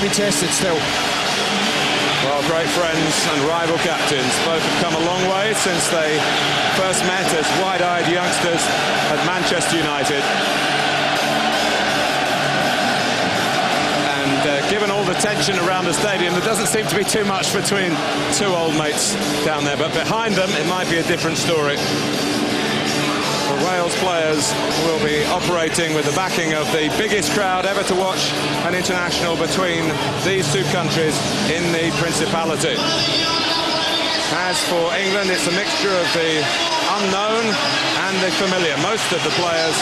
be tested still. Well, great friends and rival captains. Both have come a long way since they first met as wide-eyed youngsters at Manchester United. And given all the tension around the stadium, there doesn't seem to be too much between two old mates down there. But behind them, it might be a different story. The Wales players will be operating with the backing of the biggest crowd ever to watch an international between these two countries in the Principality. As for England, it's a mixture of the unknown and the familiar. Most of the players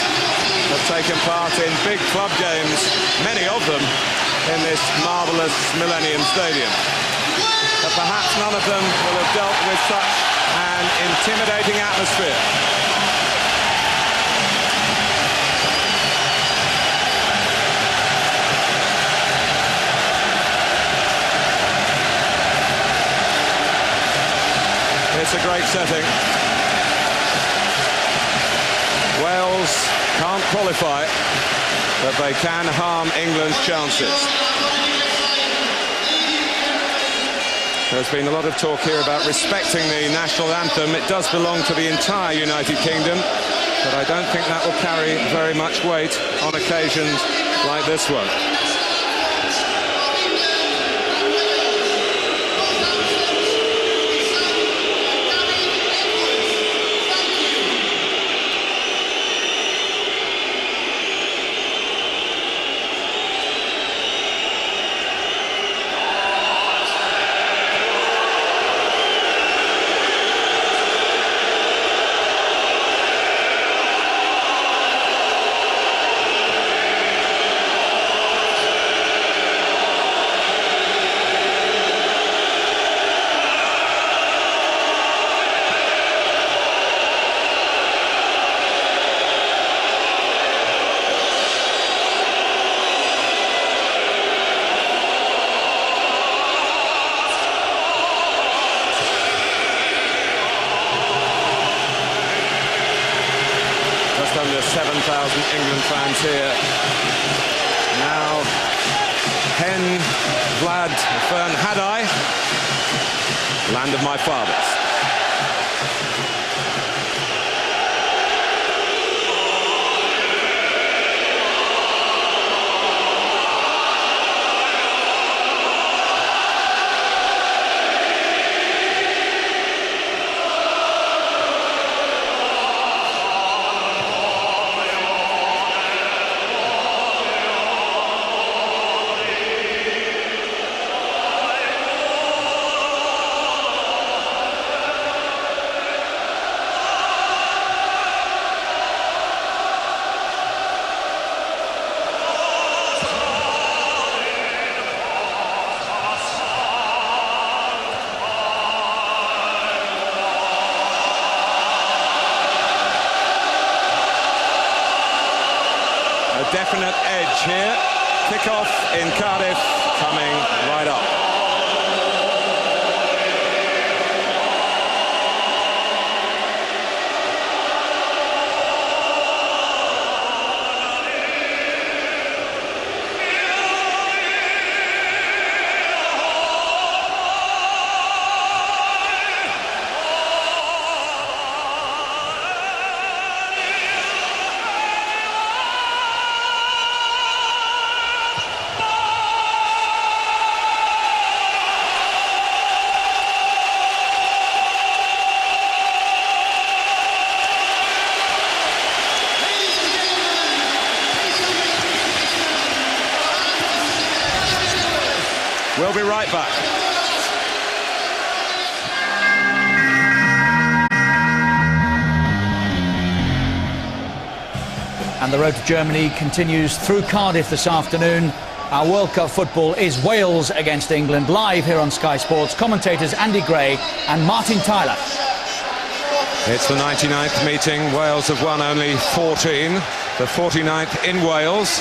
have taken part in big club games, many of them in this marvellous Millennium Stadium. But perhaps none of them will have dealt with such an intimidating atmosphere. It's a great setting. Wales can't qualify, but they can harm England's chances. There's been a lot of talk here about respecting the national anthem. It does belong to the entire United Kingdom, but I don't think that will carry very much weight on occasions like this one. Under 7,000 England fans here. Now, Hen, Vlad, Fern, Hadai, land of my fathers. Definite edge here. Kick-off in Cardiff coming right up. We'll be right back. And the road to Germany continues through Cardiff this afternoon. Our World Cup football is Wales against England, live here on Sky Sports. Commentators Andy Gray and Martin Tyler. It's the 99th meeting. Wales have won only 14. The 49th in Wales.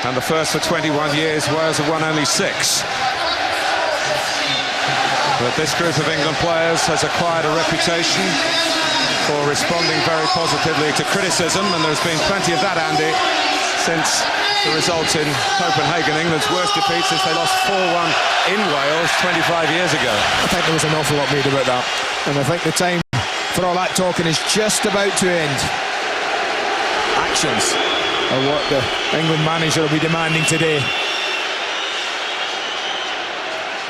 And the first for 21 years, Wales have won only 6. But this group of England players has acquired a reputation for responding very positively to criticism, and there's been plenty of that, Andy, since the result in Copenhagen, England's worst defeat since they lost 4-1 in Wales 25 years ago. I think there was an awful lot made about that, and I think the time for all that talking is just about to end. Actions are what the England manager will be demanding today.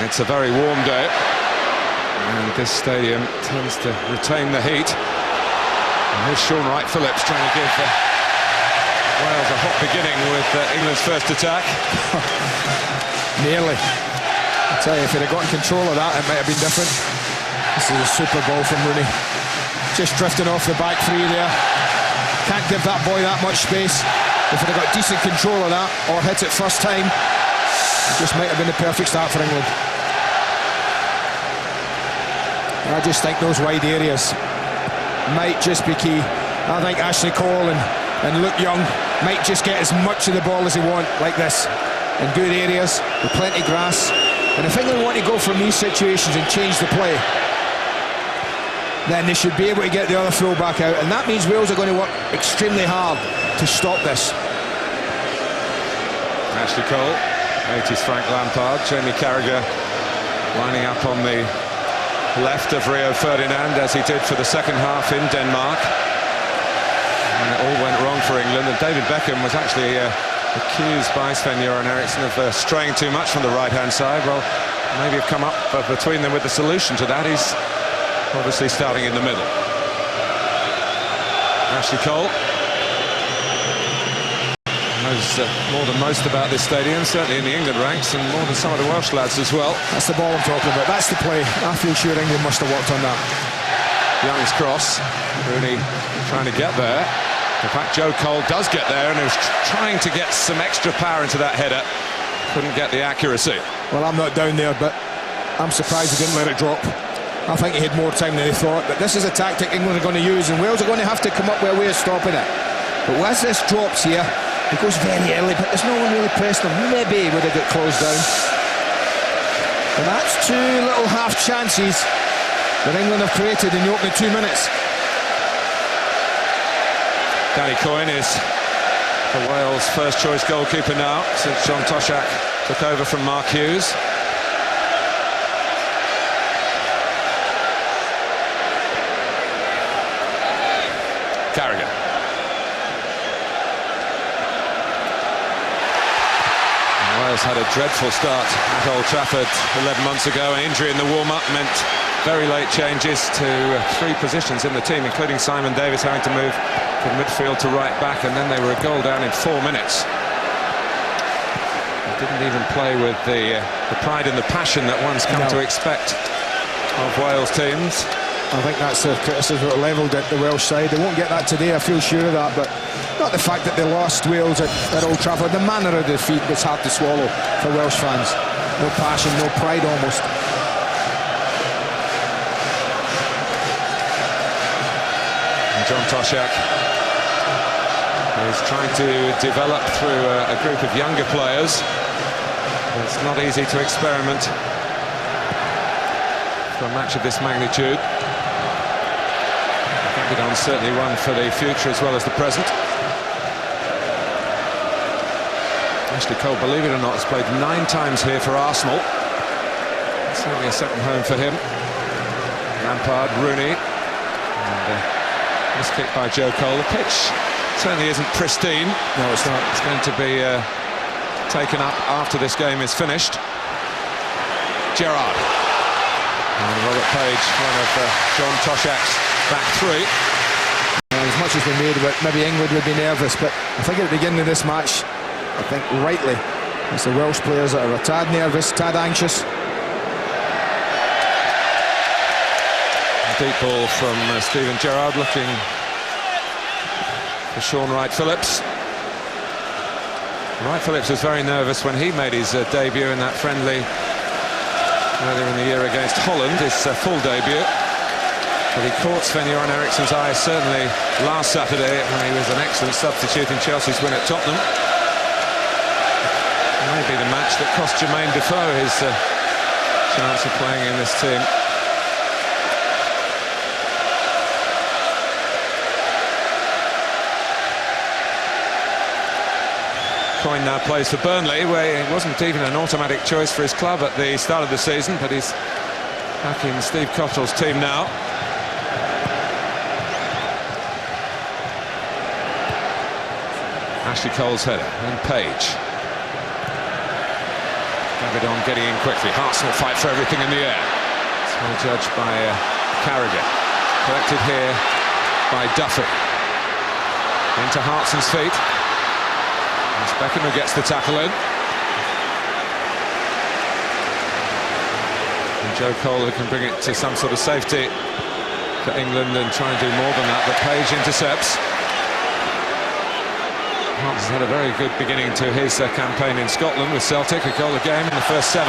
It's a very warm day, and this stadium tends to retain the heat. And here's Sean Wright-Phillips trying to give Wales a hot beginning with England's first attack. Nearly. I tell you, if he'd have gotten control of that, it might have been different. This is a super ball from Rooney. Just drifting off the back three there. Can't give that boy that much space. If he'd have got decent control of that, or hit it first time, it just might have been the perfect start for England. I just think those wide areas might just be key. I think Ashley Cole and Luke Young might just get as much of the ball as they want, like this, in good areas, with plenty of grass. And if England want to go from these situations and change the play, then they should be able to get the other full back out, and that means Wales are going to work extremely hard to stop this. Ashley Cole, 80s Frank Lampard, Jamie Carragher lining up on the left of Rio Ferdinand, as he did for the second half in Denmark. And it all went wrong for England, and David Beckham was actually accused by Sven-Göran Eriksson of straying too much from the right-hand side. Well, maybe have come up between them with the solution to that. He's obviously starting in the middle. Ashley Cole knows more than most about this stadium, certainly in the England ranks, and more than some of the Welsh lads as well. That's the ball I'm talking about. That's the play. I feel sure England must have worked on that. Young's cross. Rooney trying to get there. In fact, Joe Cole does get there, and he was trying to get some extra power into that header. Couldn't get the accuracy. Well, I'm not down there, but I'm surprised he didn't let it drop. I think he had more time than he thought, but this is a tactic England are going to use, and Wales are going to have to come up with a way of stopping it. But as this drops here, it goes very early, but there's no one really pressing him. Maybe he would have got closed down. And that's two little half chances that England have created in the opening 2 minutes. Danny Coyne is for Wales' first choice goalkeeper now, since John Toshak took over from Mark Hughes. Carragher. Wales had a dreadful start at Old Trafford 11 months ago. An injury in the warm-up meant very late changes to 3 positions in the team, including Simon Davis having to move from midfield to right back, and then they were a goal down in 4 minutes. They didn't even play with the pride and the passion that one's come to expect of Wales teams. I think that's the criticism levelled at the Welsh side. They won't get that today, I feel sure of that, but not the fact that they lost Wales at Old Trafford. The manner of the defeat was hard to swallow for Welsh fans. No passion, no pride almost. And John Toshak is trying to develop through a group of younger players. It's not easy to experiment for a match of this magnitude. On certainly one for the future as well as the present. Ashley Cole, believe it or not, has played 9 times here for Arsenal. It's certainly a second home for him. Lampard, Rooney, and this kick by Joe Cole. The pitch certainly isn't pristine. No, it's not. It's going to be taken up after this game is finished. Gerrard. And Robert Page, one of John Toshak's back 3. As much as we made of it, maybe England would be nervous, but I think at the beginning of this match, I think rightly, it's the Welsh players that are a tad nervous, tad anxious. Deep ball from Steven Gerrard, looking for Sean Wright-Phillips. Wright-Phillips was very nervous when he made his debut in that friendly earlier in the year against Holland, his full debut. But he caught Sven-Göran Eriksson's eye certainly last Saturday when he was an excellent substitute in Chelsea's win at Tottenham. Maybe the match that cost Jermaine Defoe his chance of playing in this team. Coyne now plays for Burnley, where he wasn't even an automatic choice for his club at the start of the season, but he's back in Steve Cottrell's team now. Ashley Cole's header, and Page. David on getting in quickly. Hartson will fight for everything in the air. It's well judged by Carragher. Collected here by Duffy. Into Hartson's feet. It's Beckham who gets the tackle in. And Joe Cole who can bring it to some sort of safety for England and try and do more than that, but Page intercepts. Hartson's had a very good beginning to his campaign in Scotland with Celtic, a goal a game in the first 7.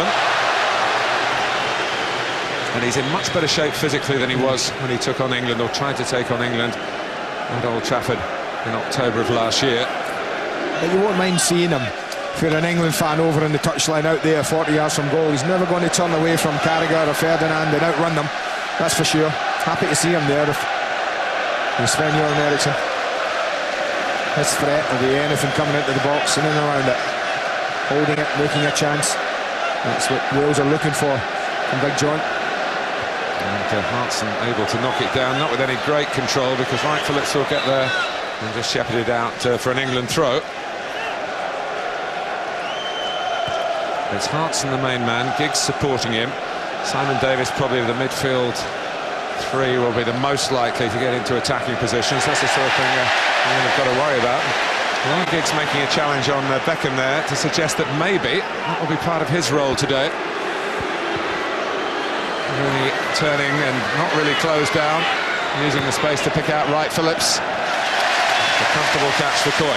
And he's in much better shape physically than he was when he took on England, or tried to take on England at Old Trafford in October of last year. But you won't mind seeing him. If you're an England fan over on the touchline out there 40 yards from goal, he's never going to turn away from Carragher or Ferdinand and outrun them, that's for sure. Happy to see him there. If Sven-Göran Eriksson, his threat will be anything coming into the box, in and around it, holding it, making a chance. That's what Wales are looking for from Big John. And Hartson able to knock it down, not with any great control, because Wright Phillips will get there and just shepherd it out for an England throw. It's Hartson the main man, Giggs supporting him. Simon Davis, probably the midfield three, will be the most likely to get into attacking positions. That's the sort of thing England have got to worry about. Well, Giggs making a challenge on Beckham there to suggest that maybe that will be part of his role today. Really turning and not really closed down, using the space to pick out Wright Phillips. A comfortable catch for Coyne.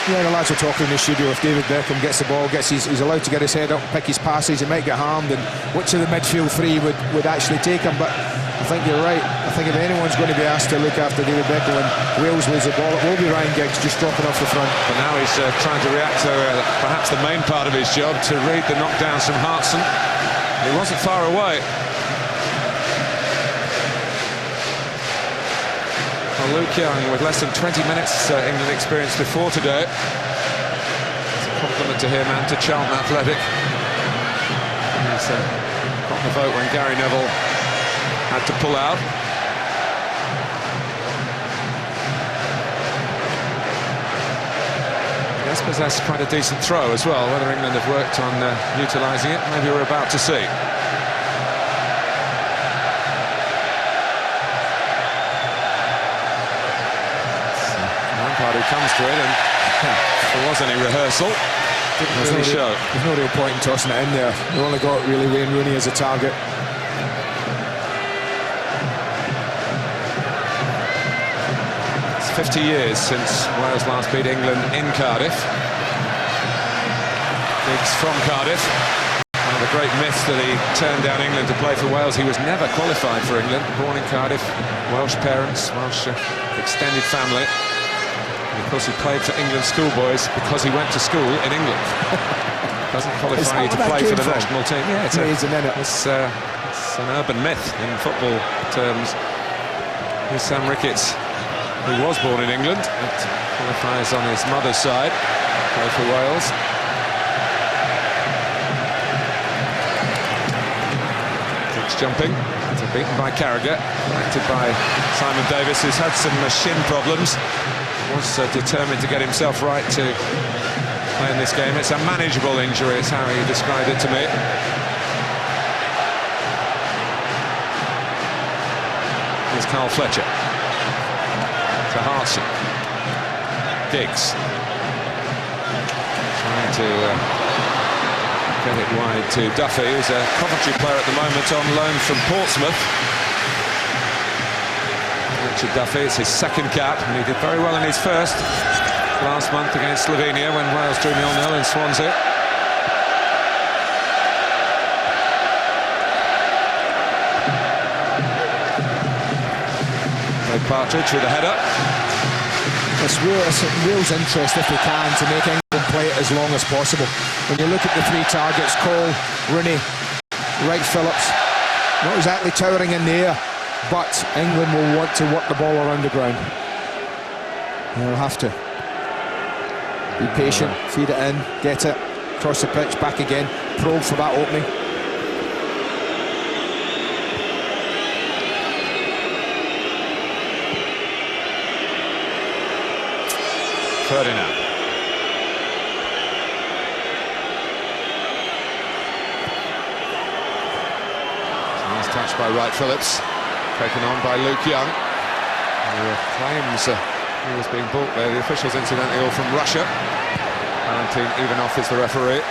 Yeah, the lads were talking in the studio. If David Beckham gets the ball, he's allowed to get his head up, pick his passes, he might get harmed, and which of the midfield three would actually take him. But I think you're right. I think if anyone's going to be asked to look after David Beckham when Wales lose the ball, it will be Ryan Giggs, just dropping off the front. But now he's trying to react to perhaps the main part of his job, to read the knockdowns from Hartson. He wasn't far away. Well, Luke Young, with less than 20 minutes England experience before today. It's a compliment to him and to Charlton Athletic. He's got the vote when Gary Neville had to pull out. He does possess quite a decent throw as well. Whether England have worked on utilising it, maybe we're about to see. Who comes to it, and if there was any rehearsal, didn't really show. There's no real point in tossing it in there. They only got really Wayne Rooney as a target. It's 50 years since Wales last beat England in Cardiff. Giggs from Cardiff. One of the great myths that he turned down England to play for Wales. He was never qualified for England. Born in Cardiff, Welsh parents, Welsh extended family. Of course, he played for England schoolboys because he went to school in England. Doesn't qualify you to play for the national team. Yeah, it's an urban myth in football terms. Here's Sam Ricketts, who was born in England, but qualifies on his mother's side, play for Wales. It's jumping, it's beaten by Carragher, acted by Simon Davis, who's had some shin problems. Was determined to get himself right to play in this game. It's a manageable injury, is how he described it to me. Here's Carl Fletcher to Hartson. Giggs trying to get it wide to Duffy, who's a Coventry player at the moment on loan from Portsmouth. Duffy, it's his second cap, and he did very well in his first last month against Slovenia when Wales drew 0-0 in Swansea. Partridge with a header. It's Wales' interest, if they can, to make England play it as long as possible. When you look at the three targets, Cole, Rooney, Wright Phillips, not exactly towering in the air, but England will want to work the ball around the ground. They'll have to. Be patient, feed it in, get it, cross the pitch, back again, probe for that opening. Ferdinand. Nice touch by Wright Phillips, taken on by Luke Young, who claims he was being bought there. The officials, incidentally, all from Russia. Valentin Ivanov is the referee.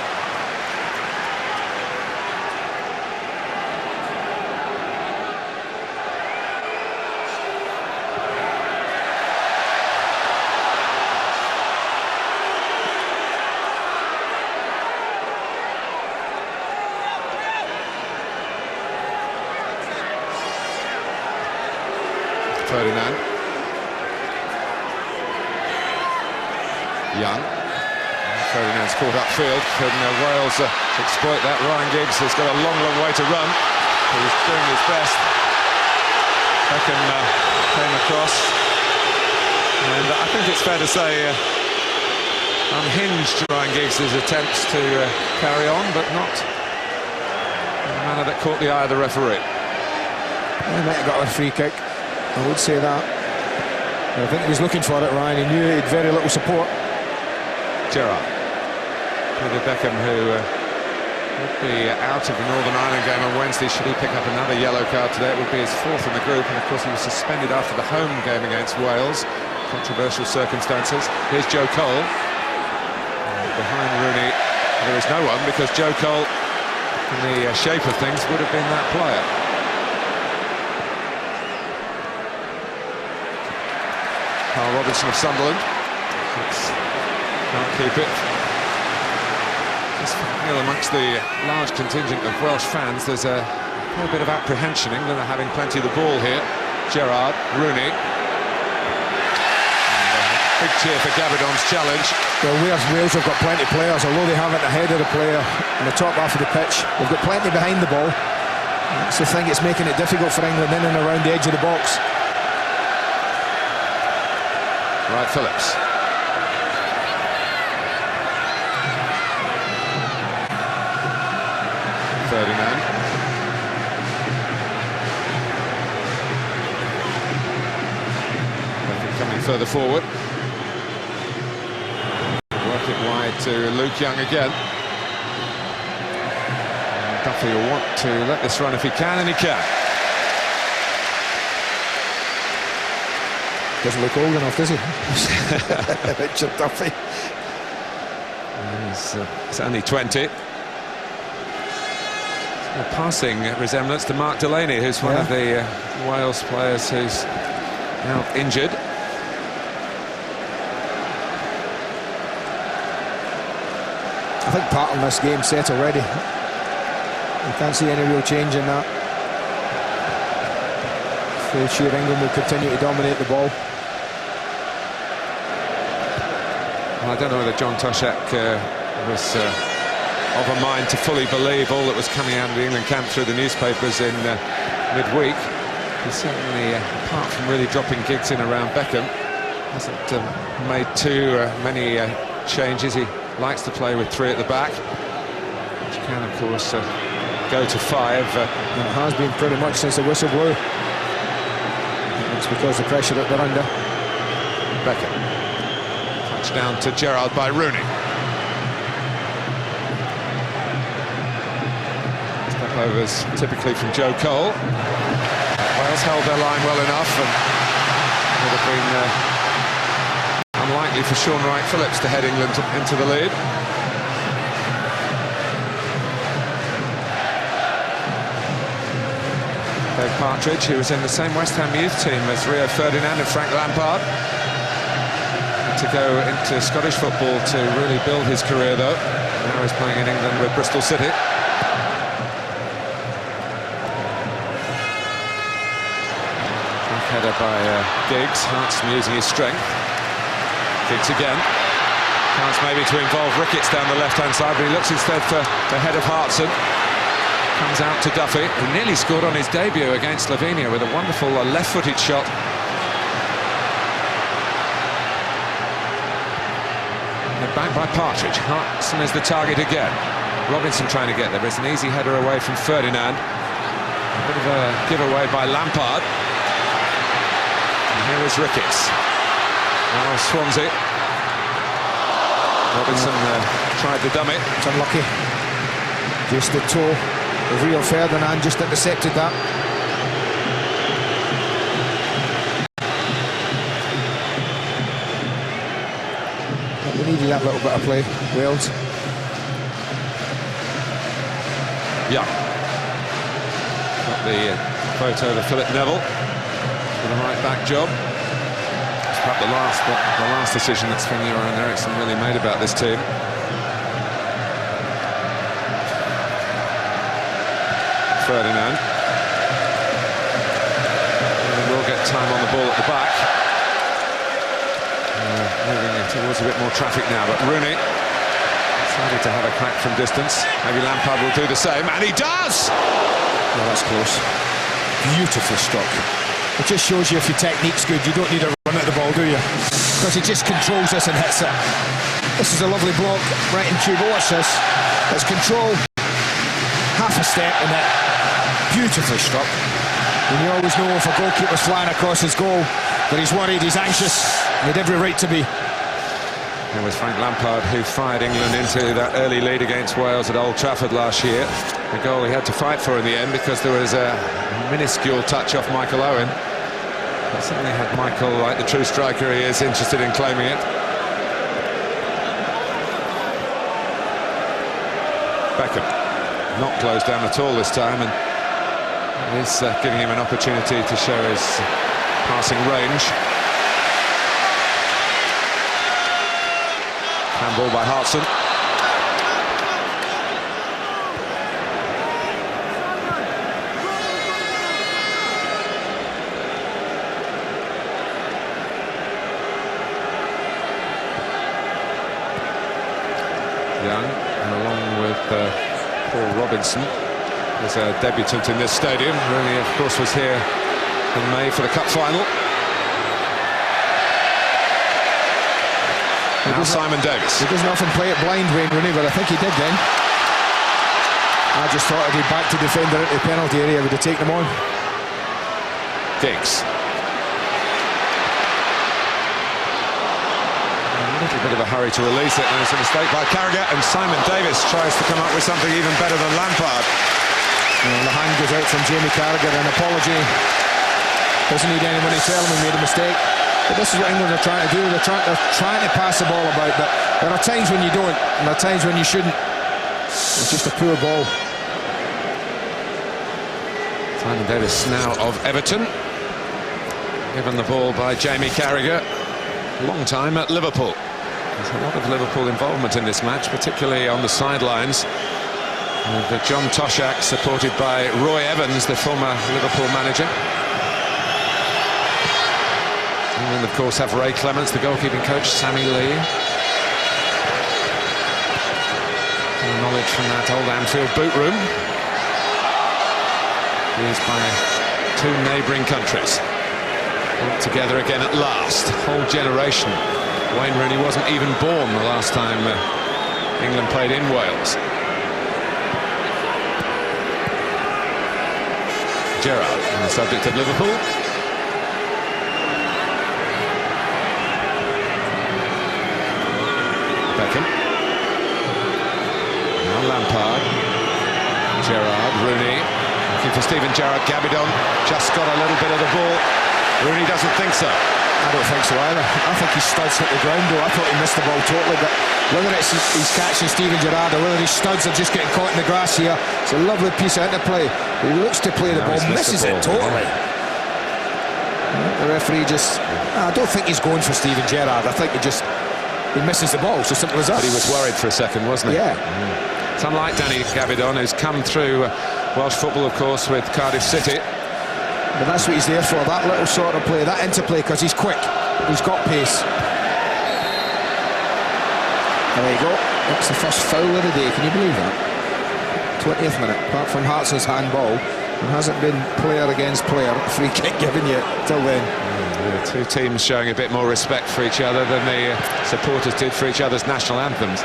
Ferdinand. Young. Ferdinand's caught upfield. Can Wales exploit that? Ryan Giggs has got a long, long way to run. He's doing his best. Beckham came across. And I think it's fair to say unhinged Ryan Giggs' attempts to carry on, but not in a manner that caught the eye of the referee. He might have got a free kick. I would say that. I think he was looking for it, Ryan. He knew he had very little support. Gerrard. Peter Beckham, who would be out of the Northern Ireland game on Wednesday. Should he pick up another yellow card today, it would be his fourth in the group. And of course, he was suspended after the home game against Wales. Controversial circumstances. Here's Joe Cole. Behind Rooney, there is no one, because Joe Cole, in the shape of things, would have been that player. Carl Robinson of Sunderland. Can't keep it. Just feel amongst the large contingent of Welsh fans, there's a little bit of apprehension. England are having plenty of the ball here. Gerrard, Rooney. And big cheer for Gabidon's challenge. Well, Wales have got plenty of players, although they haven't ahead of the player in the top half of the pitch. They've got plenty behind the ball. That's the thing, it's making it difficult for England in and around the edge of the box. Wright Phillips. Ferdinand. Coming further forward. Work it wide to Luke Young again. And Duffy will want to let this run if he can, and he can. Doesn't look old enough, does he? Richard Duffy. He's only 20. A passing resemblance to Mark Delaney, who's one of the Wales players who's now injured. I think part of this game set already. You can't see any real change in that. Fairly sure England will continue to dominate the ball. Well, I don't know whether John Toshak was of a mind to fully believe all that was coming out of the England camp through the newspapers in midweek. He certainly, apart from really dropping Giggs in around Beckham, hasn't made too many changes. He likes to play with three at the back, which can, of course, go to five. It has been pretty much since the whistle blew. It's because of the pressure that they're under. Beckham. Touchdown to Gerrard by Rooney. Stepovers typically from Joe Cole. Wales held their line well enough, and it would have been unlikely for Sean Wright Phillips to head England into the lead. Dave Partridge, who was in the same West Ham youth team as Rio Ferdinand and Frank Lampard, to go into Scottish football to really build his career, though. Now he's playing in England with Bristol City. Header by Giggs. Hartson using his strength. Giggs again. Chance maybe to involve Ricketts down the left-hand side, but he looks instead for the head of Hartson. Comes out to Duffy, who nearly scored on his debut against Slovenia with a wonderful left-footed shot. back by Partridge. Hartson is the target again. Robinson trying to get there. It's an easy header away from Ferdinand. A bit of a giveaway by Lampard. And here is Ricketts. Now Swansea. Robinson tried to dump it. It's unlucky. Just the toe of Rio Ferdinand just intercepted that. But we needed that little bit of play, Wales. Yeah. Got the photo of Philip Neville for the right back job. It's perhaps the last decision that Sven-Göran Eriksson really made about this team. Ferdinand. And we'll get time on the ball at the back. Moving towards a bit more traffic now, but Rooney decided to have a crack from distance. Maybe Lampard will do the same, and he does! Oh, that's close. Beautifully struck. It just shows you if your technique's good, you don't need to run at the ball, do you? Because he just controls this and hits it. This is a lovely block, right in tube. Watch this. It's control. Half a step and it beautifully struck. And you always know if a goalkeeper's flying across his goal that he's worried, he's anxious. He had every right to be. It was Frank Lampard who fired England into that early lead against Wales at Old Trafford last year. A goal he had to fight for in the end because there was a minuscule touch off Michael Owen. But certainly had Michael, like the true striker he is, interested in claiming it. Beckham not closed down at all this time, and it is giving him an opportunity to show his passing range. Handball by Hartson. Young, and along with Paul Robinson, as a debutant in this stadium. Rooney, of course, was here in May for the cup final. Now Simon Davis. He doesn't often play it blind, Wayne Rooney, but I think he did then. I just thought if he'd back to defender at the penalty area, would have taken him on. Diggs. A little bit of a hurry to release it, and it's a mistake by Carragher, and Simon Davis tries to come up with something even better than Lampard. The hand goes out from Jamie Carragher, an apology. Doesn't need anyone to tell him he made a mistake. But this is what England are trying to do. They're trying to pass the ball about, but there are times when you don't, and there are times when you shouldn't. It's just a poor ball. Simon Davis now of Everton. Given the ball by Jamie Carragher. Long time at Liverpool. There's a lot of Liverpool involvement in this match, particularly on the sidelines. With John Toshak supported by Roy Evans, the former Liverpool manager. And of course have Ray Clements, the goalkeeping coach, Sammy Lee. And knowledge from that old Anfield boot room. Used by two neighbouring countries. All together again at last. Whole generation. Wayne Rooney wasn't even born the last time England played in Wales. Gerrard, the subject of Liverpool. Beckham. Now Lampard. Gerrard, Rooney. Looking for Steven Gerrard. Gabidon just got a little bit of the ball. Rooney doesn't think so. I don't think so either. I think his studs hit the ground though. I thought he missed the ball totally, but whether it's he's catching Steven Gerrard or whether his studs are just getting caught in the grass here, it's a lovely piece of interplay. He looks to play the ball, misses it totally. The referee just... I don't think he's going for Steven Gerrard. I think he misses the ball. It's as simple as that. But he was worried for a second, wasn't he? Yeah. It's unlike Danny Gabidon, who's come through Welsh football, of course, with Cardiff City. But that's what he's there for, that little sort of play, that interplay, because he's quick, he's got pace. There you go, that's the first foul of the day, can you believe that? 20th minute, apart from Hartson's handball, there hasn't been player against player, free kick given yet, till then. The two teams showing a bit more respect for each other than the supporters did for each other's national anthems.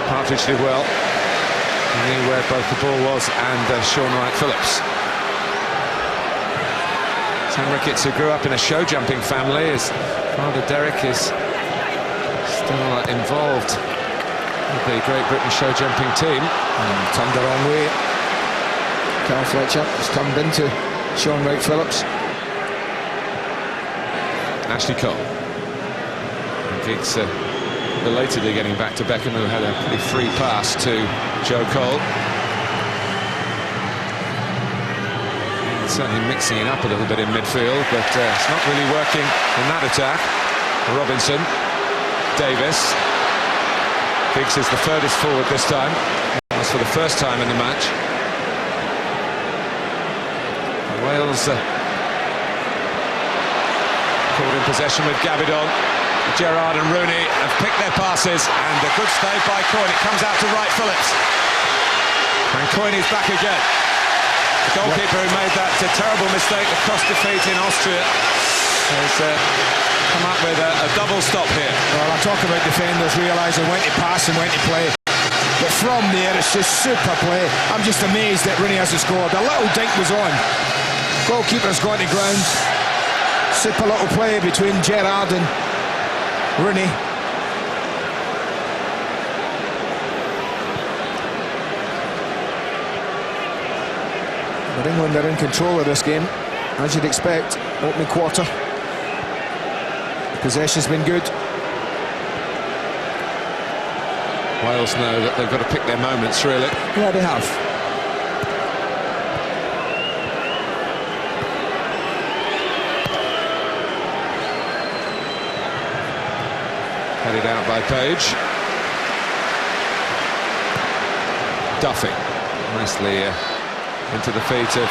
Partridge did well. He knew where both the ball was and Sean Wright-Phillips. Sam Ricketts, who grew up in a show jumping family, his father Derek is still involved with the Great Britain show jumping team. And turned the wrong way. Carl Fletcher has turned into Sean Wright-Phillips. Ashley Cole. And Giggs belatedly getting back to Beckham, who had a pretty free pass to Joe Cole. Certainly mixing it up a little bit in midfield, but it's not really working in that attack. Robinson, Davis. Giggs is the furthest forward this time. That's for the first time in the match. Wales caught in possession with Gabidon. Gerrard and Rooney have picked their passes, and a good save by Coyne. It comes out to Wright-Phillips. And Coyne is back again. The goalkeeper who made that terrible mistake, the cross defeat in Austria, has come up with a double stop here. Well, I talk about defenders realising when to pass and when to play. But from there, it's just super play. I'm just amazed that Rooney hasn't scored. A little dink was on. Goalkeeper's gone to ground. Super little play between Gerrard and Rooney. But England are in control of this game, as you'd expect. Opening quarter. Possession's been good. Wales know that they've got to pick their moments, really. Yeah, they have. Headed out by Page. Duffy. Nicely into the feet of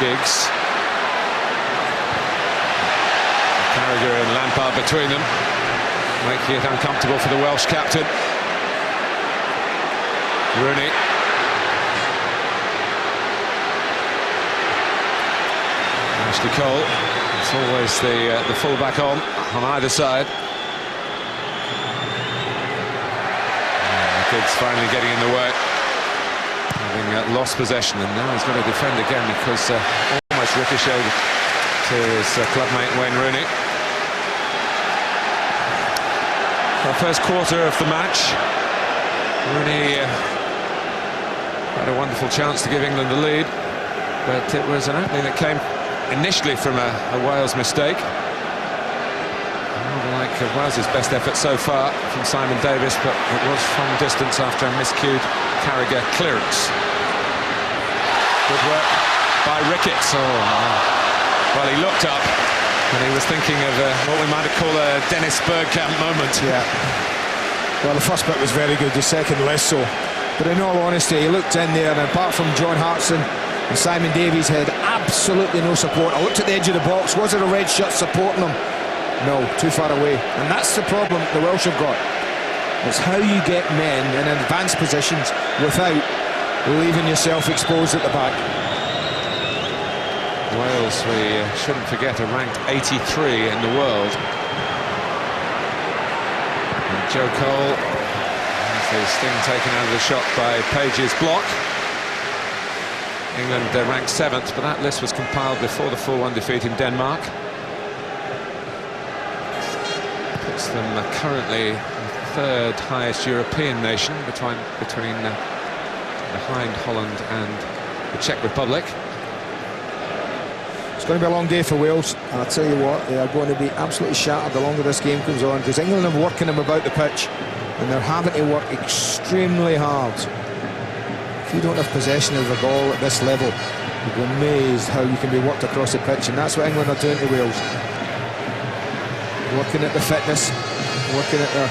Giggs. Carragher and Lampard between them, making it uncomfortable for the Welsh captain. Rooney. Ashley Cole. It's always the fullback on either side. Giggs finally getting in the way, having lost possession, and now he's got to defend again because almost ricocheted to his clubmate Wayne Rooney. The first quarter of the match, Rooney had a wonderful chance to give England the lead, but it was an opening that came initially from a Wales mistake. Like Wales's best effort so far from Simon Davis, but it was from distance after a miscued Carragher clearance. Good work by Ricketts. Oh, well, he looked up and he was thinking of what we might call a Dennis Bergkamp moment. Yeah. Well, the first bit was very good, the second less so. But in all honesty, he looked in there, and apart from John Hartson and Simon Davies had absolutely no support. I looked at the edge of the box. Was there a red shirt supporting him? No, too far away. And that's the problem the Welsh have got. It's how you get men in advanced positions without leaving yourself exposed at the back. Wales, we shouldn't forget, are ranked 83 in the world. And Joe Cole has the sting taken out of the shot by Page's block. England ranked 7th, but that list was compiled before the 4-1 defeat in Denmark. Puts them currently the 3rd highest European nation behind Holland and the Czech Republic. It's going to be a long day for Wales, and I'll tell you what, they are going to be absolutely shattered the longer this game comes on, because England are working them about the pitch, and they're having to work extremely hard. If you don't have possession of the ball at this level, you'll be amazed how you can be worked across the pitch, and that's what England are doing to Wales. Working at the fitness, working at their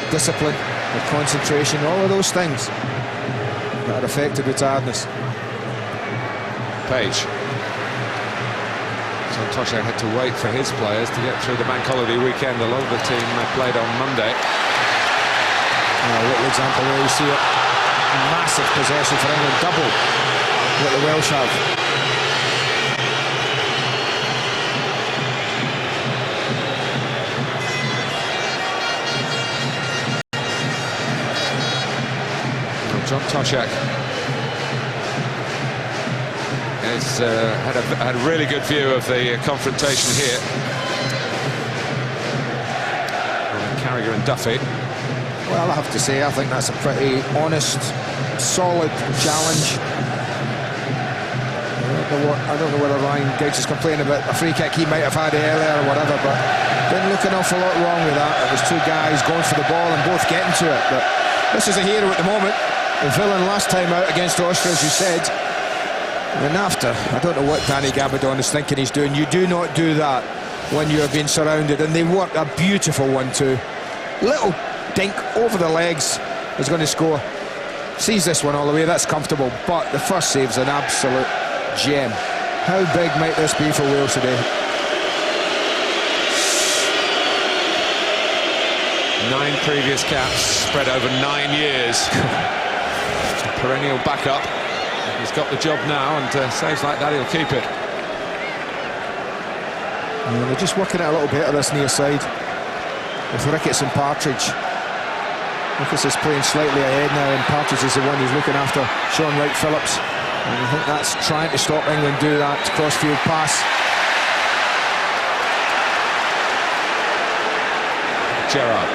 discipline, their concentration, all of those things that are affected with tiredness. Page. So Toshack had to wait for his players to get through the bank holiday weekend. A lot of the team played on Monday. A little example where you see it. Massive possession for England, double what the Welsh have. John Toshak has had a really good view of the confrontation here. Carragher and Duffy. Well, I have to say, I think that's a pretty honest, solid challenge. I don't know whether Ryan Giggs is complaining about a free kick he might have had earlier or whatever, but didn't look an awful lot wrong with that. It was two guys going for the ball and both getting to it. But this is a hero at the moment. The villain last time out against Austria, as you said. And after, I don't know what Danny Gabaldon is thinking he's doing. You do not do that when you are being surrounded. And they work a beautiful 1-2. Little dink over the legs is going to score. Sees this one all the way, that's comfortable. But the first save's an absolute gem. How big might this be for Wales today? 9 previous caps spread over 9 years. Perennial backup. He's got the job now, and saves like that, he'll keep it. Yeah, they're just working it a little better this near side with Ricketts and Partridge. Ricketts is playing slightly ahead now, and Partridge is the one who's looking after Sean Wright-Phillips. And I think that's trying to stop England do that cross-field pass. Gerrard.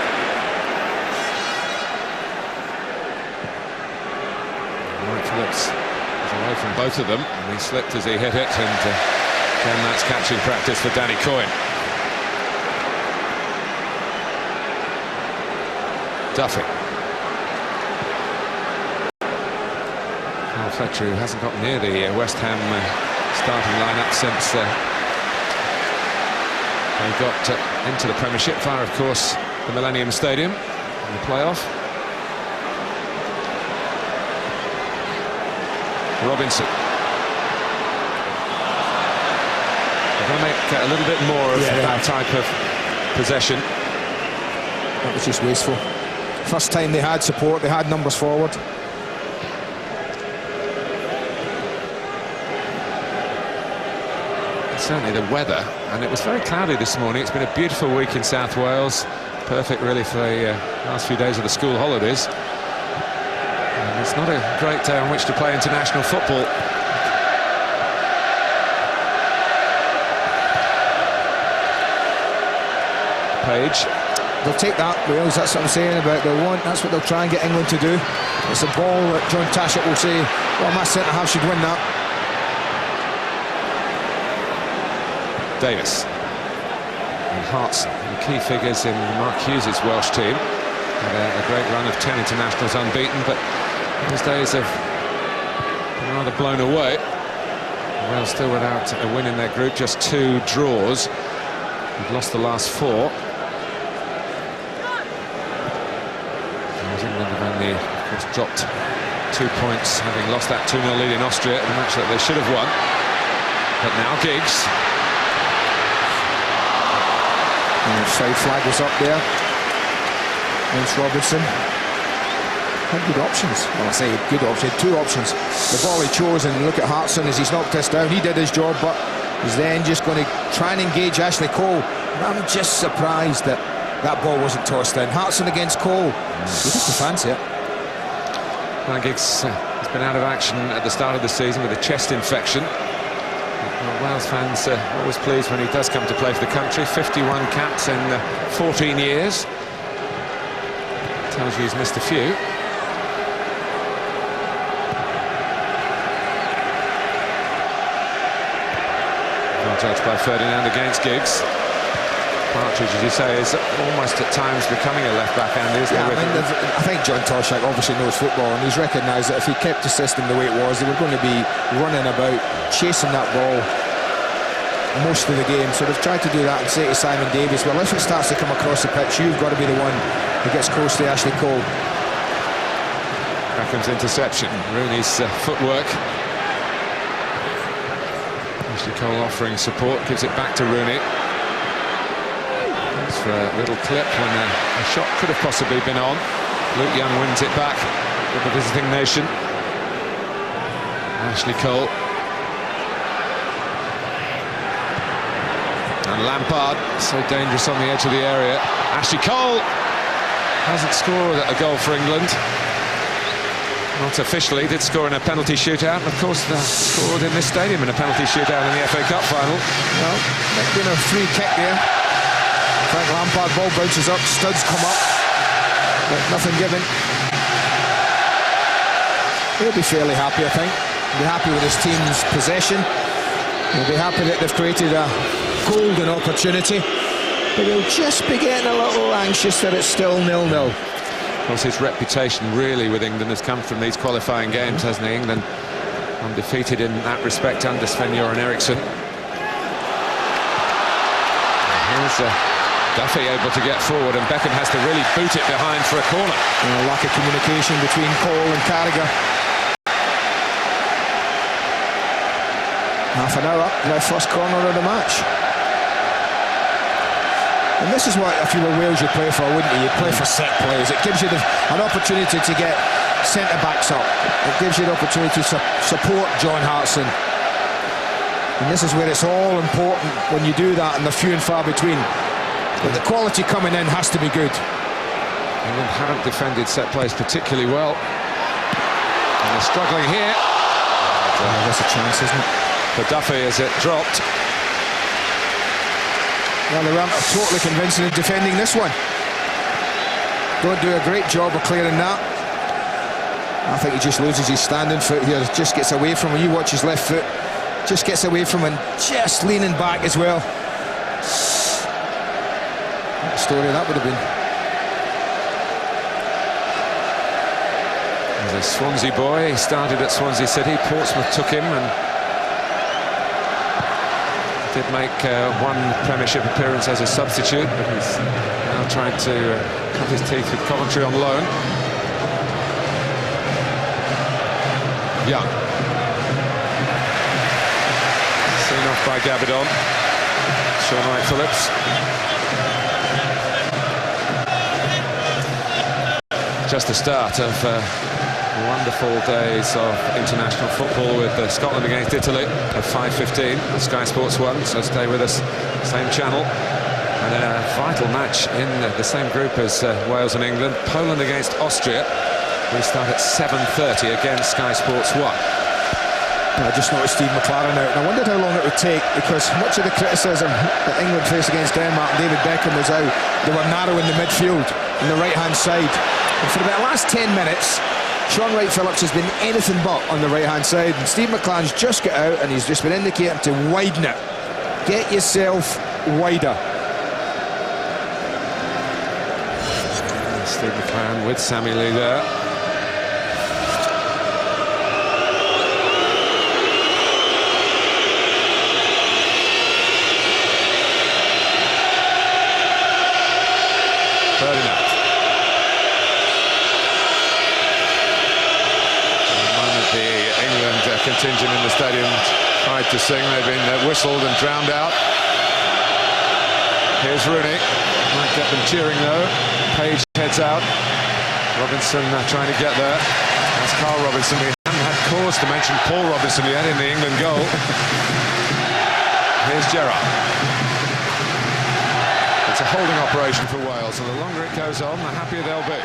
Wright-Phillips is away from both of them, and he slipped as he hit it, and again that's catching practice for Danny Coyne. Duffy. Fletcher, who hasn't got near the West Ham starting lineup since they got into the Premiership via, of course, the Millennium Stadium in the playoff. Robinson. They're going to make a little bit more of that type of possession. That was just wasteful. First time they had support, they had numbers forward. Certainly the weather, and it was very cloudy this morning. It's been a beautiful week in South Wales, perfect really for the last few days of the school holidays. And it's not a great day on which to play international football. Page. They'll take that, Wales, that's what I'm saying about they want, that's what they'll try and get England to do. It's a ball that John Toshak will say, well, my centre-half should win that. Davis and Hartson, the key figures in Mark Hughes' Welsh team. Had a great run of 10 internationals unbeaten, but those days have been rather blown away. Wales still without a win in their group, just 2 draws. They've lost the last 4. England have only, of course, dropped 2 points, having lost that 2-0 lead in Austria, a match that they should have won. But now Giggs. And side flag is up there. Against Robinson. Had good options. Well, I say good option, 2 options. The ball he chose, and look at Hartson as he's knocked this down. He did his job, but he's then just going to try and engage Ashley Cole. And I'm just surprised that that ball wasn't tossed in. Hartson against Cole. You have to fancy it. Well, Giggs has been out of action at the start of the season with a chest infection. Wales fans are always pleased when he does come to play for the country. 51 caps in 14 years. Tells you he's missed a few. Well judged by Ferdinand against Giggs. Partridge, as you say, is almost at times becoming a left-back, Andy, isn't he? I think John Toshak obviously knows football, and he's recognised that if he kept the system the way it was, they were going to be running about, chasing that ball most of the game. So they've tried to do that and say to Simon Davies, well, if it starts to come across the pitch, you've got to be the one who gets close to Ashley Cole. Beckham's interception, Rooney's footwork. Ashley Cole offering support, gives it back to Rooney. For a little clip when a shot could have possibly been on. Luke Young wins it back with the visiting nation. Ashley Cole. And Lampard, so dangerous on the edge of the area. Ashley Cole hasn't scored a goal for England. not officially, did score in a penalty shootout, and of course scored in this stadium in a penalty shootout in the FA Cup final. Well, might have been a free kick there. Frank Lampard, ball bounces up, studs come up, but nothing given. He'll be fairly happy, I think. He'll be happy with his team's possession. He'll be happy that they've created a golden opportunity, but he'll just be getting a little anxious that it's still 0-0. Of course, his reputation really with England has come from these qualifying games, hasn't he? England undefeated in that respect under Sven-Göran Eriksson. Here's Duffy able to get forward, and Beckham has to really boot it behind for a corner. Lack of communication between Cole and Carragher. Half an hour, the first corner of the match. And this is what, if you were Wales, you'd play for, wouldn't you? You'd play for set plays. It gives you an opportunity to get centre-backs up. It gives you the opportunity to support John Hartson. And this is where it's all important when you do that, and they're few and far between. But the quality coming in has to be good. England haven't defended set plays particularly well. And they're struggling here. There's a chance, isn't it? For Duffy as it dropped. Well, they weren't totally convincing in defending this one. Don't do a great job of clearing that. I think he just loses his standing foot here. Just gets away from him. You watch his left foot. Just gets away from him and just leaning back as well. What a story that would have been. As a Swansea boy, he started at Swansea City. Portsmouth took him and did make one Premiership appearance as a substitute, but he's now trying to cut his teeth with Coventry on loan. Young. Seen off by Gabidon. Sean Wright-Phillips. Just the start of wonderful days of international football with Scotland against Italy at 5:15 on Sky Sports 1, so stay with us, same channel. And then a vital match in the same group as Wales and England, Poland against Austria. We start at 7:30 again, Sky Sports 1. I just noticed Steve McLaren out, and I wondered how long it would take, because much of the criticism that England faced against Denmark and David Beckham was how they were narrow in the midfield, on the right-hand side. And for about the last 10 minutes, Sean Wright-Phillips has been anything but on the right-hand side, and Steve McLaren's just got out and he's just been indicating to widen it. Get yourself wider. Steve McLaren with Sammy Lee there. Ferdinand. Contingent in the stadium tried to sing, they've been whistled and drowned out. Here's Rooney, might get them cheering though. Page heads out. Robinson trying to get there. That's Carl Robinson. We haven't had cause to mention Paul Robinson yet in the England goal. Here's Gerrard. It's a holding operation for Wales, and the longer it goes on, the happier they'll be.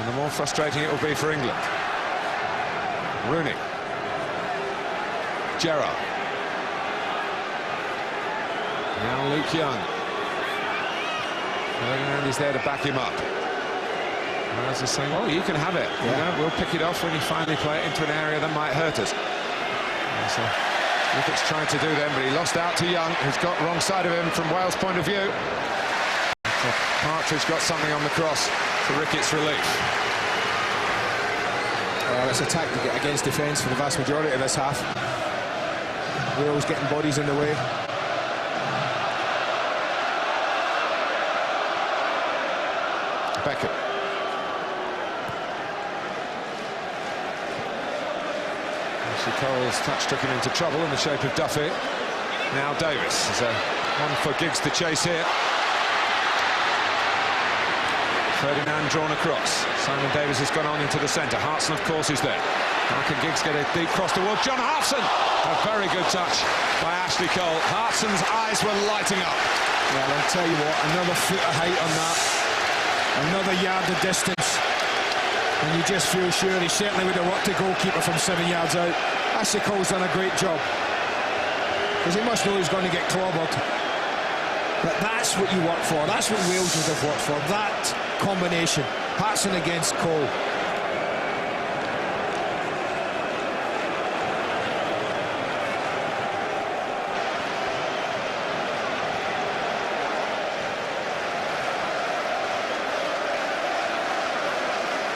And the more frustrating it will be for England. Rooney. Gerrard. Now Luke Young. Ferdinand is there to back him up. Wales is saying, oh, you can have it. You know, we'll pick it off when you finally play it into an area that might hurt us. So Ricketts tried to do then, but he lost out to Young, who's got wrong side of him from Wales' point of view. So Partridge got something on the cross for Ricketts' relief. Well, it's a tactic against defence for the vast majority of this half. Wales getting bodies in the way. Beckham. Ashley Cole's touch took him into trouble in the shape of Duffy. Now Davis. There's one for Giggs to chase here. Ferdinand drawn across. Simon Davis has gone on into the centre. Hartson, of course, is there. How can Giggs get a deep cross towards John Hartson? A very good touch by Ashley Cole. Hartson's eyes were lighting up. Well, I'll tell you what, another foot of height on that. Another yard of distance. And And you just feel sure he certainly would have worked the goalkeeper from 7 yards out. Asicole's done a great job, because he must know he's going to get clobbered. But that's what you work for. That's what Wales would have worked for. That combination. Hartson against Cole.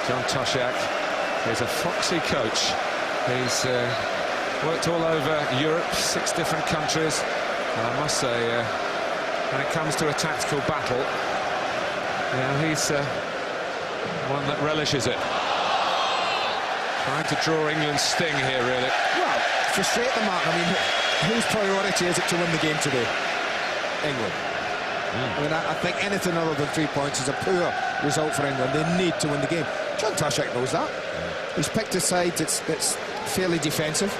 John Toshak is a foxy coach. He's worked all over Europe, 6 different countries, and I must say, when it comes to a tactical battle, he's one that relishes it. Trying to draw England's sting here, really. Well, frustrate the mark. I mean, whose priority is it to win the game today? England. I mean, I think anything other than 3 points is a poor result for England. They need to win the game. John Toshak knows that. He's picked a side that's fairly defensive.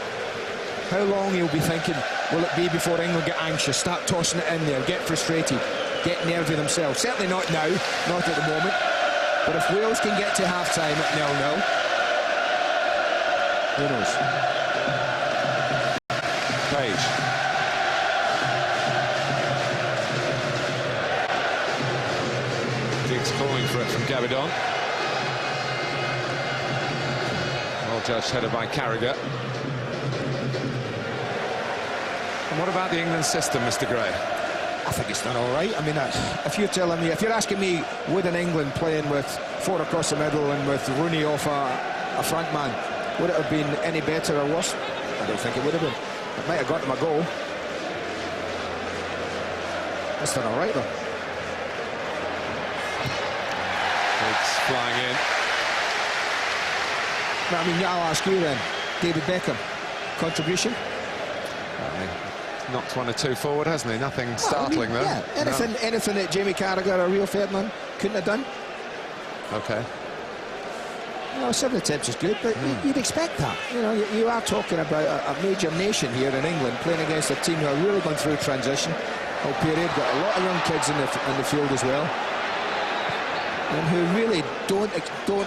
How long he'll be thinking will it be before England get anxious, start tossing it in there, get frustrated, get nervy themselves? Certainly not now, not at the moment. But if Wales can get to half-time at 0-0, who knows? Page. Giggs calling for it from Gabidon. Well judged header by Carragher. And what about the England system, Mr. Gray? I think it's done all right. I mean, if you're asking me, would an England playing with 4 across the middle and with Rooney off a front man, would it have been any better or worse? I don't think it would have been. It might have got them a goal. It's done all right, though. Giggs flying in. I mean, I'll ask you then, David Beckham, contribution? Knocked 1 or 2 forward, hasn't he? Nothing startling, though. Yeah, anything that Jamie Carragher or Rio Ferdinand couldn't have done. Okay. No, 7 attempts is good, but you'd expect that. You know, you are talking about a major nation here in England playing against a team who are really going through transition whole period. Got a lot of young kids in the field as well, and who really don't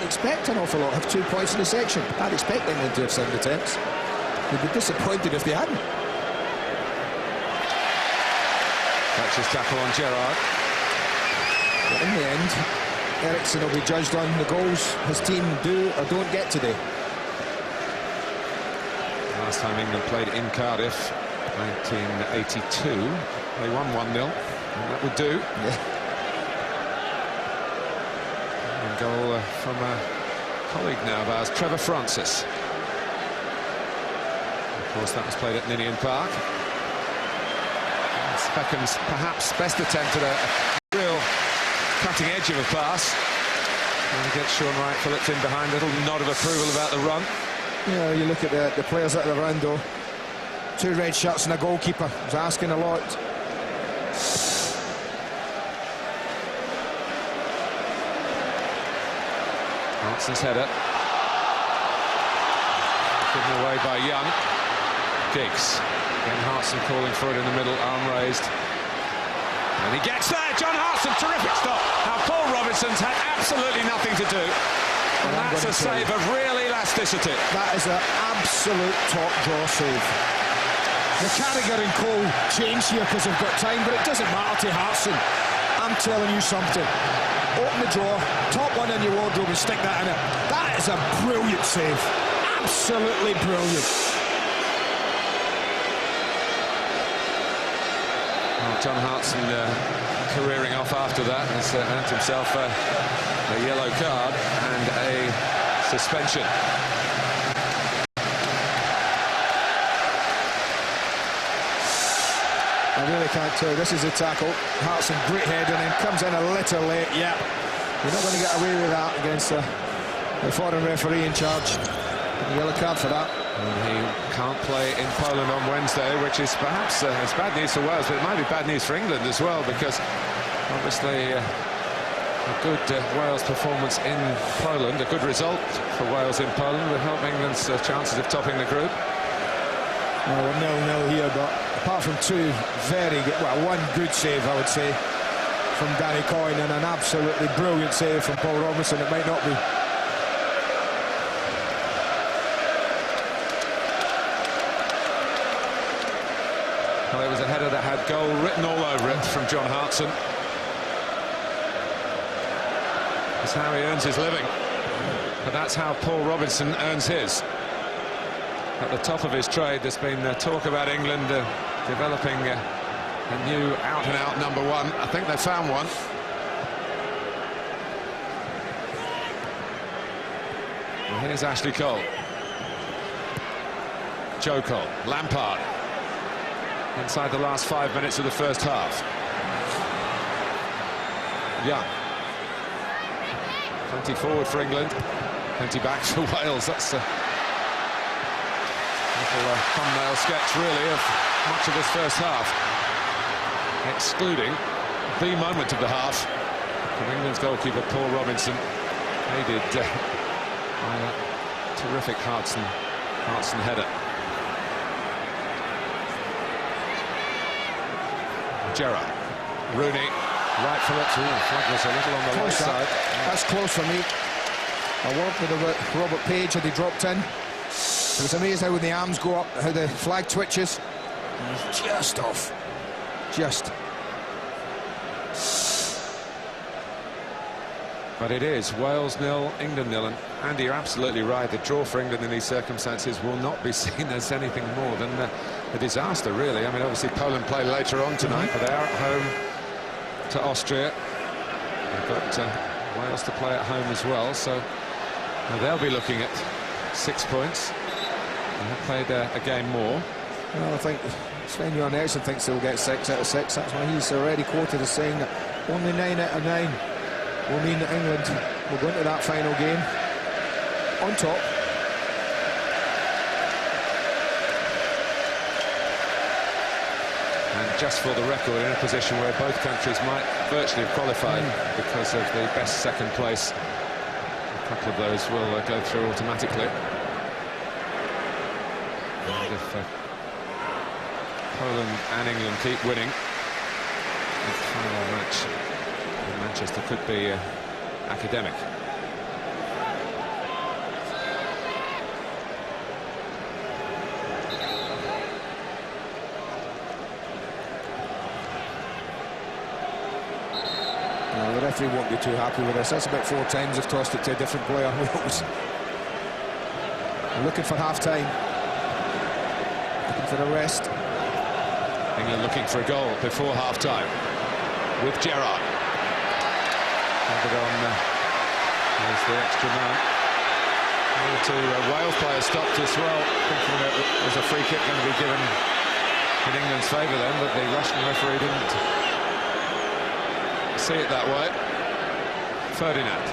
expect an awful lot. Have 2 points in the section. I'd expect England to have 7 attempts. They'd be disappointed if they hadn't. Thatcher's tackle on Gerrard. But in the end, Ericsson will be judged on the goals his team do or don't get today. Last time England played in Cardiff, 1982, they won 1-0, and that would do. Yeah. A goal from a colleague now of ours, Trevor Francis. Of course, that was played at Ninian Park. Beckham's perhaps best attempt at a real cutting edge of a pass. And he gets Sean Wright Phillips in behind, little nod of approval about the run. Yeah, you look at the players that are around though. 2 red shirts and a goalkeeper. He's asking a lot. Hartson's header. Given away by Young. Giggs. Again, Hartson calling for it in the middle, arm raised. And he gets there, John Hartson, terrific stop. Now, Paul Robinson's had absolutely nothing to do. And that's a save of real elasticity. That is an absolute top draw save. The Carragher and Cole change here because they've got time, but it doesn't matter to Hartson. I'm telling you something. Open the drawer, top one in your wardrobe and stick that in it. That is a brilliant save. Absolutely brilliant. John Hartson careering off after that has earned himself a yellow card and a suspension. I really can't tell. This is a tackle. Hartson, great head, and then comes in a little late. Yeah, you're not going to get away with that against the foreign referee in charge. A yellow card for that. And he can't play in Poland on Wednesday, which is perhaps it's bad news for Wales, but it might be bad news for England as well, because obviously a good Wales performance in Poland, a good result for Wales in Poland would help England's chances of topping the group. Well, 0-0 here, but apart from 2 very good, well, 1 good save, I would say, from Danny Coyne, and an absolutely brilliant save from Paul Robinson, it might not be. Well, it was a header that had goal written all over it from John Hartson. That's how he earns his living. But that's how Paul Robinson earns his. At the top of his trade, there's been talk about England developing a new out-and-out number one. I think they found one. Well, here's Ashley Cole. Joe Cole. Lampard. Inside the last 5 minutes of the first half. Young. 20 forward for England. 20 back for Wales. That's a little thumbnail sketch, really, of much of this first half. Excluding the moment of the half from England's goalkeeper, Paul Robinson, aided by a terrific Hartson header. Gerrard, Rooney, right foot. Flag was a little on the right side. That's close for me. I worked with Robert Page had he dropped in. It was amazing how when the arms go up, how the flag twitches. Just off. Just. But it is Wales 0, England 0, and Andy, you're absolutely right. The draw for England in these circumstances will not be seen as anything more than a disaster, really. I mean, obviously Poland play later on tonight, but they are at home to Austria. They've got Wales to play at home as well, so they'll be looking at 6 points. They have played a game more. Well, I think Sven-Göran Eriksson thinks they'll get 6 out of 6. That's why he's already quoted as saying that only 9 out of 9 will mean that England will go into that final game on top. And just for the record, in a position where both countries might virtually have qualified because of the best second place. A couple of those will go through automatically. And if Poland and England keep winning, the final match in Manchester could be academic. The referee won't be too happy with this. That's about 4 times they've tossed it to a different player. Looking for half-time. Looking for a rest. England looking for a goal before half-time with Gerrard. There's the extra man. One or two Wales players stopped as well, thinking that it was a free kick going to be given in England's favour then, but the Russian referee didn't see it that way. Ferdinand.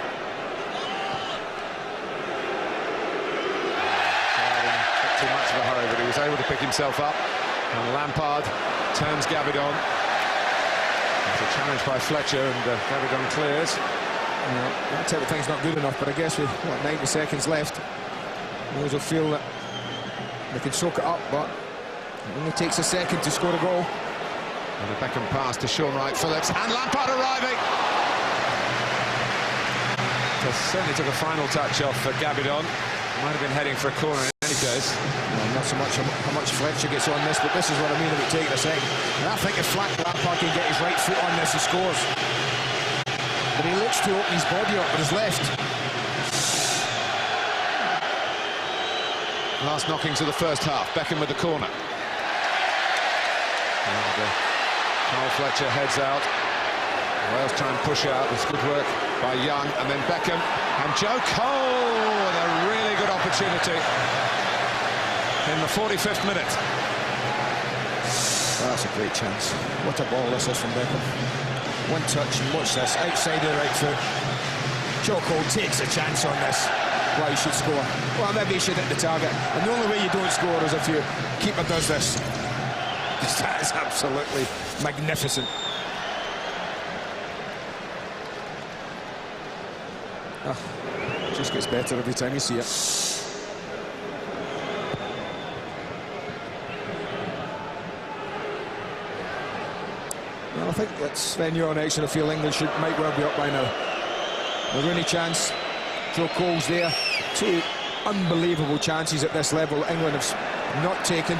Not too much of a hurry, but he was able to pick himself up. And Lampard turns Gabidon. It's a challenge by Fletcher, and Gabidon clears. That type of thing's not good enough, but I guess with 90 seconds left, Wales will feel that they can soak it up, but it only takes a second to score a goal. And a Beckham pass to Sean Wright-Phillips, and Lampard arriving. Certainly took a final touch off for Gabidon. Might have been heading for a corner in any case. Well, not so much how much Fletcher gets on this, but this is what I mean about taking a second. And I think if Lampard can get his right foot on this, he scores. But he looks to open his body up with his left. Last knockings of the first half. Beckham with the corner. And Carl Fletcher heads out. Wales try and push out. It's good work by Young, and then Beckham. And Joe Cole with a really good opportunity in the 45th minute. That's a great chance. What a ball this is from Beckham. One touch, and watch this, outside the right foot. Joe Cole takes a chance on this. Well, he should score. Well, maybe he should hit the target. And the only way you don't score is if your keeper does this. That is absolutely magnificent. Oh, it just gets better every time you see it. Well, I think that Sven-Göran Eriksson, I feel England might well be up by now. The Rooney chance, Joe Cole's there. 2 unbelievable chances at this level that England have not taken.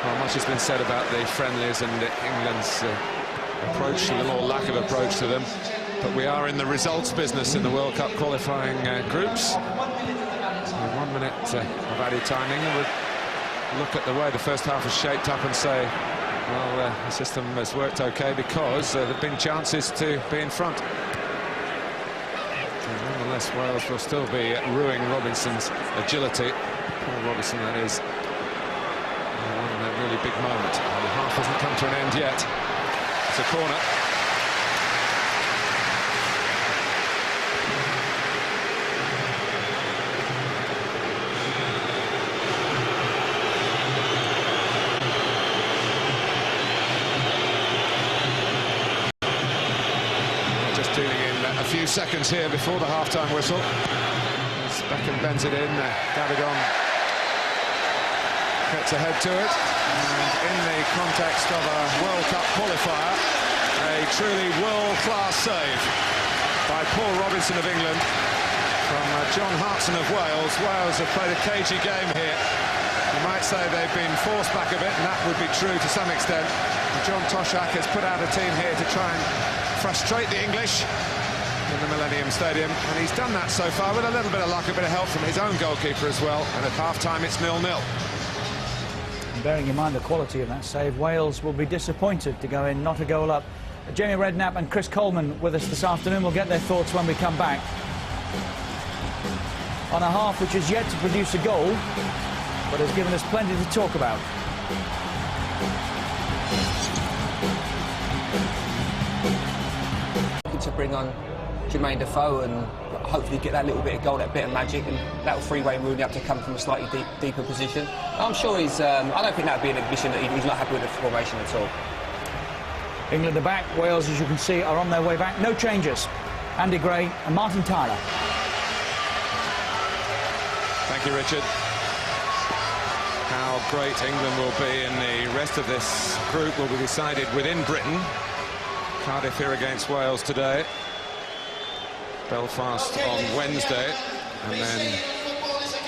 Well, much has been said about the friendlies and England's approach to them, or lack of approach to them. But we are in the results business in the World Cup qualifying groups. So 1 minute of added time. England would look at the way the first half was shaped up and say, well, the system has worked okay because there have been chances to be in front. And nonetheless, Wales will still be ruining Robinson's agility. Paul Robinson, that is. A really big moment. And the half hasn't come to an end yet. It's a corner. Just dealing in a few seconds here before the half-time whistle. As Beckham bends it in, Davidon gets ahead to it, and in the context of a World Cup qualifier, a truly world-class save by Paul Robinson of England from John Hartson of Wales. Wales have played a cagey game here. You might say they've been forced back a bit, and that would be true to some extent. And John Toshak has put out a team here to try and frustrate the English in the Millennium Stadium, and he's done that so far with a little bit of luck, a bit of help from his own goalkeeper as well, and at half-time it's 0-0. Bearing in mind the quality of that save, Wales will be disappointed to go in not a goal up. Jamie Redknapp and Chris Coleman with us this afternoon. We'll get their thoughts when we come back. On a half which has yet to produce a goal, but has given us plenty to talk about. To bring on Jermaine Defoe and hopefully get that little bit of goal, that bit of magic, and that will free Wayne Rooney up to come from a slightly deeper position. I'm sure he's. I don't think that would be an admission that he's not happy with the formation at all. England are back. Wales, as you can see, are on their way back. No changes. Andy Gray and Martin Tyler. Thank you, Richard. How great England will be in the rest of this group will be decided within Britain. Cardiff here against Wales today. Belfast on Wednesday, and then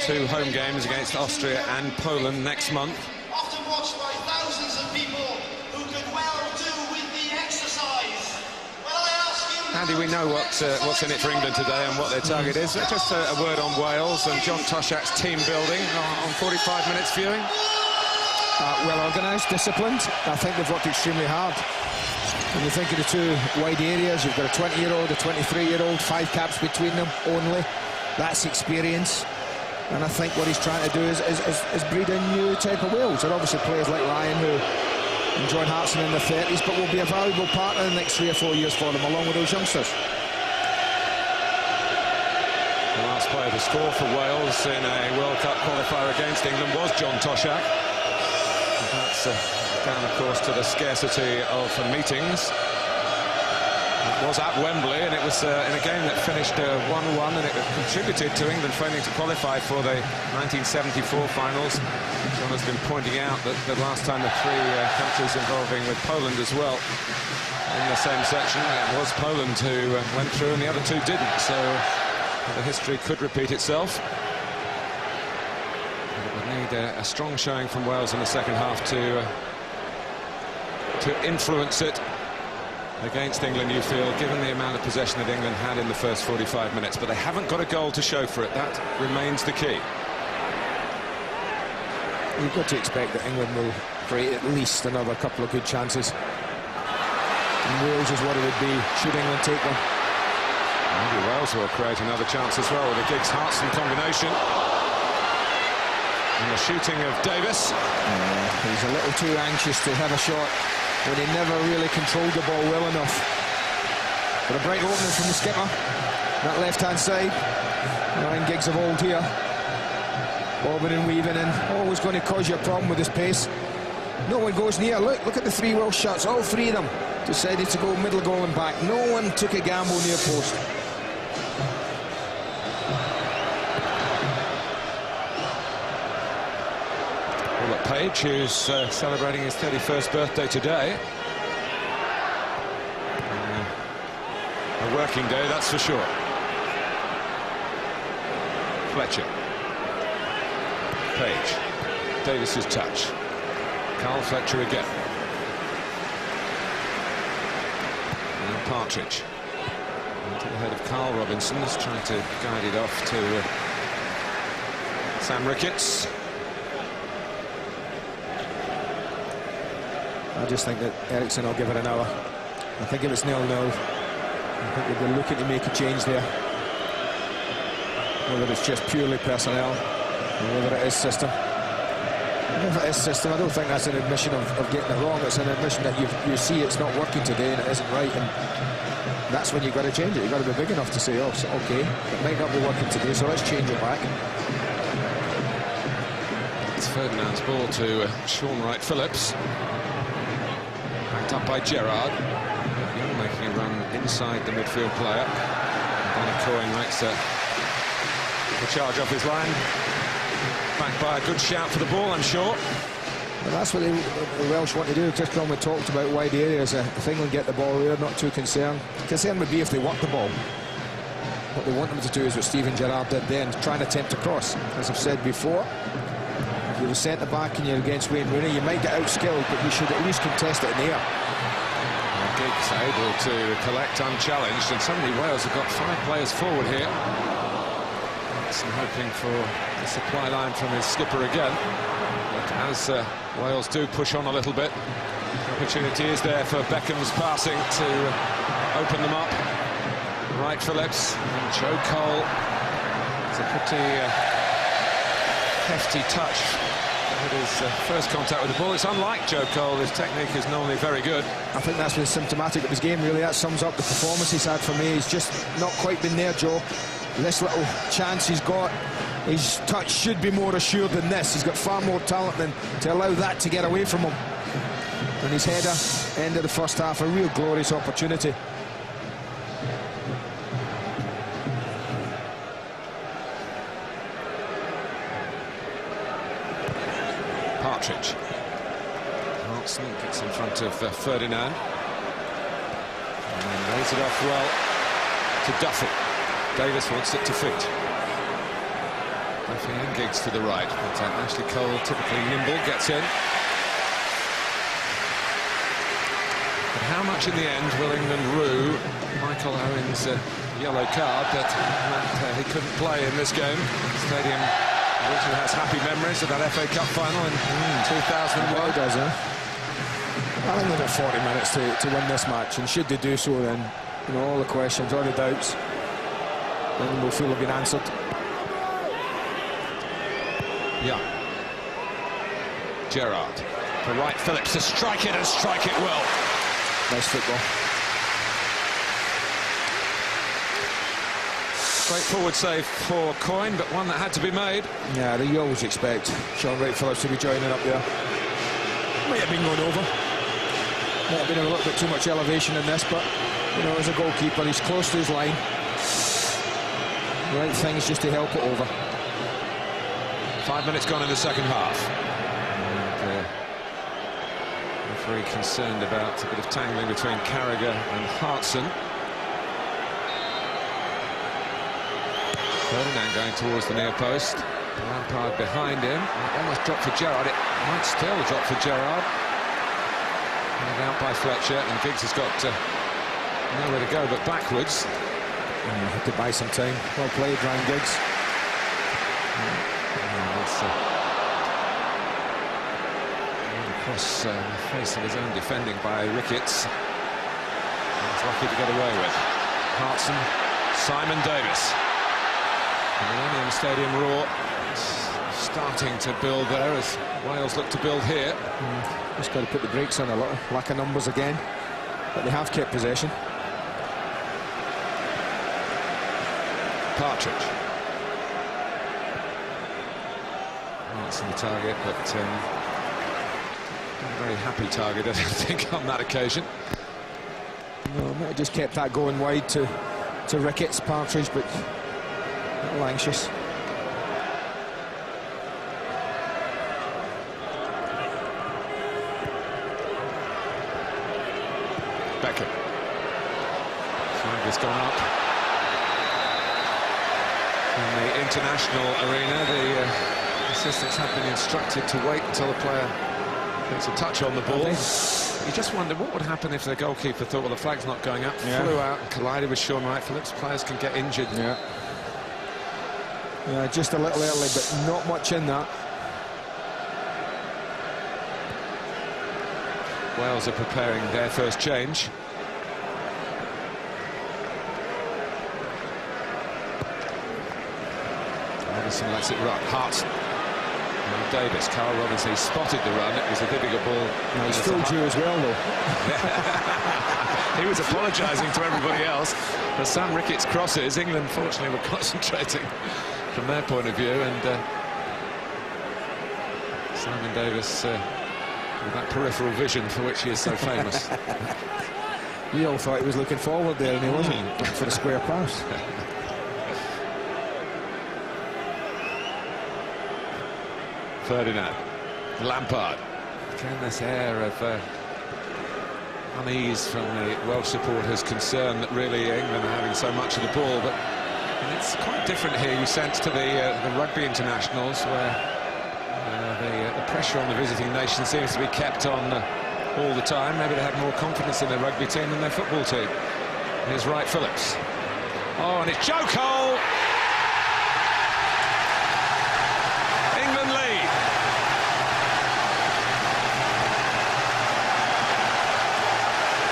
2 home games against Austria and Poland next month. Often watched by thousands of people who could well do with the exercise. Well, I ask you, Andy, we know what's in it for England today and what their target is. Just a word on Wales and John Toshak's team building on 45 minutes viewing. Well organised, disciplined. I think they've worked extremely hard. When you think of the two wide areas, you've got a 20-year-old, a 23-year-old, 5 caps between them only. That's experience. And I think what he's trying to do is breed a new type of Wales. There are obviously players like Ryan and John Hartson in their 30s, but will be a valuable partner in the next 3 or 4 years for them, along with those youngsters. The last player to score for Wales in a World Cup qualifier against England was John Toshak. That's down, of course, to the scarcity of meetings. It was at Wembley, and it was in a game that finished 1-1, and it contributed to England failing to qualify for the 1974 finals. John has been pointing out that the last time the 3 countries involving with Poland as well in the same section, it was Poland who went through and the other 2 didn't, so the history could repeat itself. But it would need a strong showing from Wales in the second half to influence it against England, you feel, given the amount of possession that England had in the first 45 minutes. But they haven't got a goal to show for it. That remains the key. You've got to expect that England will create at least another couple of good chances. And Wales is what it would be should England take them. Maybe Wales will create another chance as well with a Giggs-Hartson combination. And the shooting of Davis. He's a little too anxious to have a shot when he never really controlled the ball well enough. But a bright opening from the skipper. That left-hand side. Ryan Giggs of old here. Bobbing and weaving and always going to cause you a problem with his pace. No one goes near. Look at the 3 Welsh shots. All 3 of them decided to go middle goal and back. No one took a gamble near post. Page, who's celebrating his 31st birthday today. A working day, that's for sure. Fletcher. Page. Davis's touch. Carl Fletcher again. And Partridge. Into the head of Carl Robinson, is trying to guide it off to Sam Ricketts. I just think that Eriksson will give it an hour. I think if it's 0-0, I think they'll be looking to make a change there. Whether it's just purely personnel, or whether it is system. If it is system, I don't think that's an admission of getting it wrong. It's an admission that you see it's not working today and it isn't right, and that's when you've got to change it. You've got to be big enough to say, oh, so, okay, it might not be working today, so let's change it back. It's Ferdinand's ball to Sean Wright-Phillips. Backed up by Gerrard. Young making a run inside the midfield player. Danny Coyne makes the charge off his line. Backed by a good shout for the ball, I'm sure. Well, that's what the Welsh want to do. Chris Cromwell talked about wide areas. If England get the ball there, not too concerned. Concern would be if they work the ball. What they want them to do is what Steven Gerrard did then, try and attempt to cross. As I've said before, if you're a centre-back and you're against Wayne Rooney, you might get outskilled, but you should at least contest it in the air. Giggs able to collect unchallenged, and suddenly Wales have got 5 players forward here. I'm hoping for the supply line from his skipper again. But as Wales do push on a little bit, the opportunity is there for Beckham's passing to open them up. Wright-Phillips and Joe Cole. It's a pretty hefty touch with his first contact with the ball. It's unlike Joe Cole. His technique is normally very good. I think that's what's symptomatic of his game, really. That sums up the performance he's had for me. He's just not quite been there, Joe. This little chance he's got, his touch should be more assured than this. He's got far more talent than to allow that to get away from him. And his header, end of the first half, a real glorious opportunity. Partridge. Hartson gets in front of Ferdinand. And lays it off well to Duffy. Davis wants it to feet. Duffy and Giggs to the right. But Ashley Cole, typically nimble, gets in. But how much in the end will England rue Michael Owen's yellow card that he couldn't play in this game? The stadium also has happy memories of that FA Cup final in 2001. It does, huh? I think they've got 40 minutes to win this match, and should they do so, then you know all the questions, all the doubts, then we'll feel have been answered. Yeah. Gerrard for Wright-Phillips to strike it, and strike it well. Nice football. Straightforward save for Coyne, but one that had to be made. Yeah, you always expect Sean Wright-Phillips to be joining up there. Might have been going over. Might have been a little bit too much elevation in this, but you know, as a goalkeeper, he's close to his line. The right thing is just to help it over. 5 minutes gone in the second half. And referee concerned about a bit of tangling between Carragher and Hartson. Ferdinand going towards the near post. Lampard behind him. It almost dropped for Gerrard. It might still drop for Gerrard. Handed out by Fletcher, and Giggs has got nowhere to go but backwards. Had to buy some time. Well played, Ryan Giggs. Across the face of his own defending by Ricketts. He's lucky to get away with. Hartson, Simon Davis. And the Millennium Stadium roar starting to build there as Wales look to build here. Just got to put the brakes on a little. Lack of numbers again, but they have kept possession. Partridge. That's the target, but not a very happy target, I don't think, on that occasion. No, might have just kept that going wide to Ricketts, Partridge, but a little anxious. Beckham. Flag has gone up. In the international arena, the assistants have been instructed to wait until the player It's a touch on the ball. You just wonder what would happen if the goalkeeper thought, well, the flag's not going up, flew out and collided with Sean Wright Phillips. Players can get injured. Yeah, just a little early, but not much in that. Wales are preparing their first change. Robinson lets it run. Hart. Davis, Carl Robinson, he spotted the run. It was a difficult ball. No, he's fooled you as well, though. He was apologising to everybody else for some Ricketts crosses. England, fortunately, were concentrating from their point of view, and Simon Davis with that peripheral vision for which he is so famous. We all thought he was looking forward there, and he wasn't, for the square pass. Ferdinand, Lampard. Again, this air of unease from the Welsh supporters, concerned that really England are having so much of the ball, but it's quite different here, you sense, to the rugby internationals, where the pressure on the visiting nation seems to be kept on all the time. Maybe they have more confidence in their rugby team than their football team. Here's Wright Phillips. Oh, and it's Joe Cole! England lead.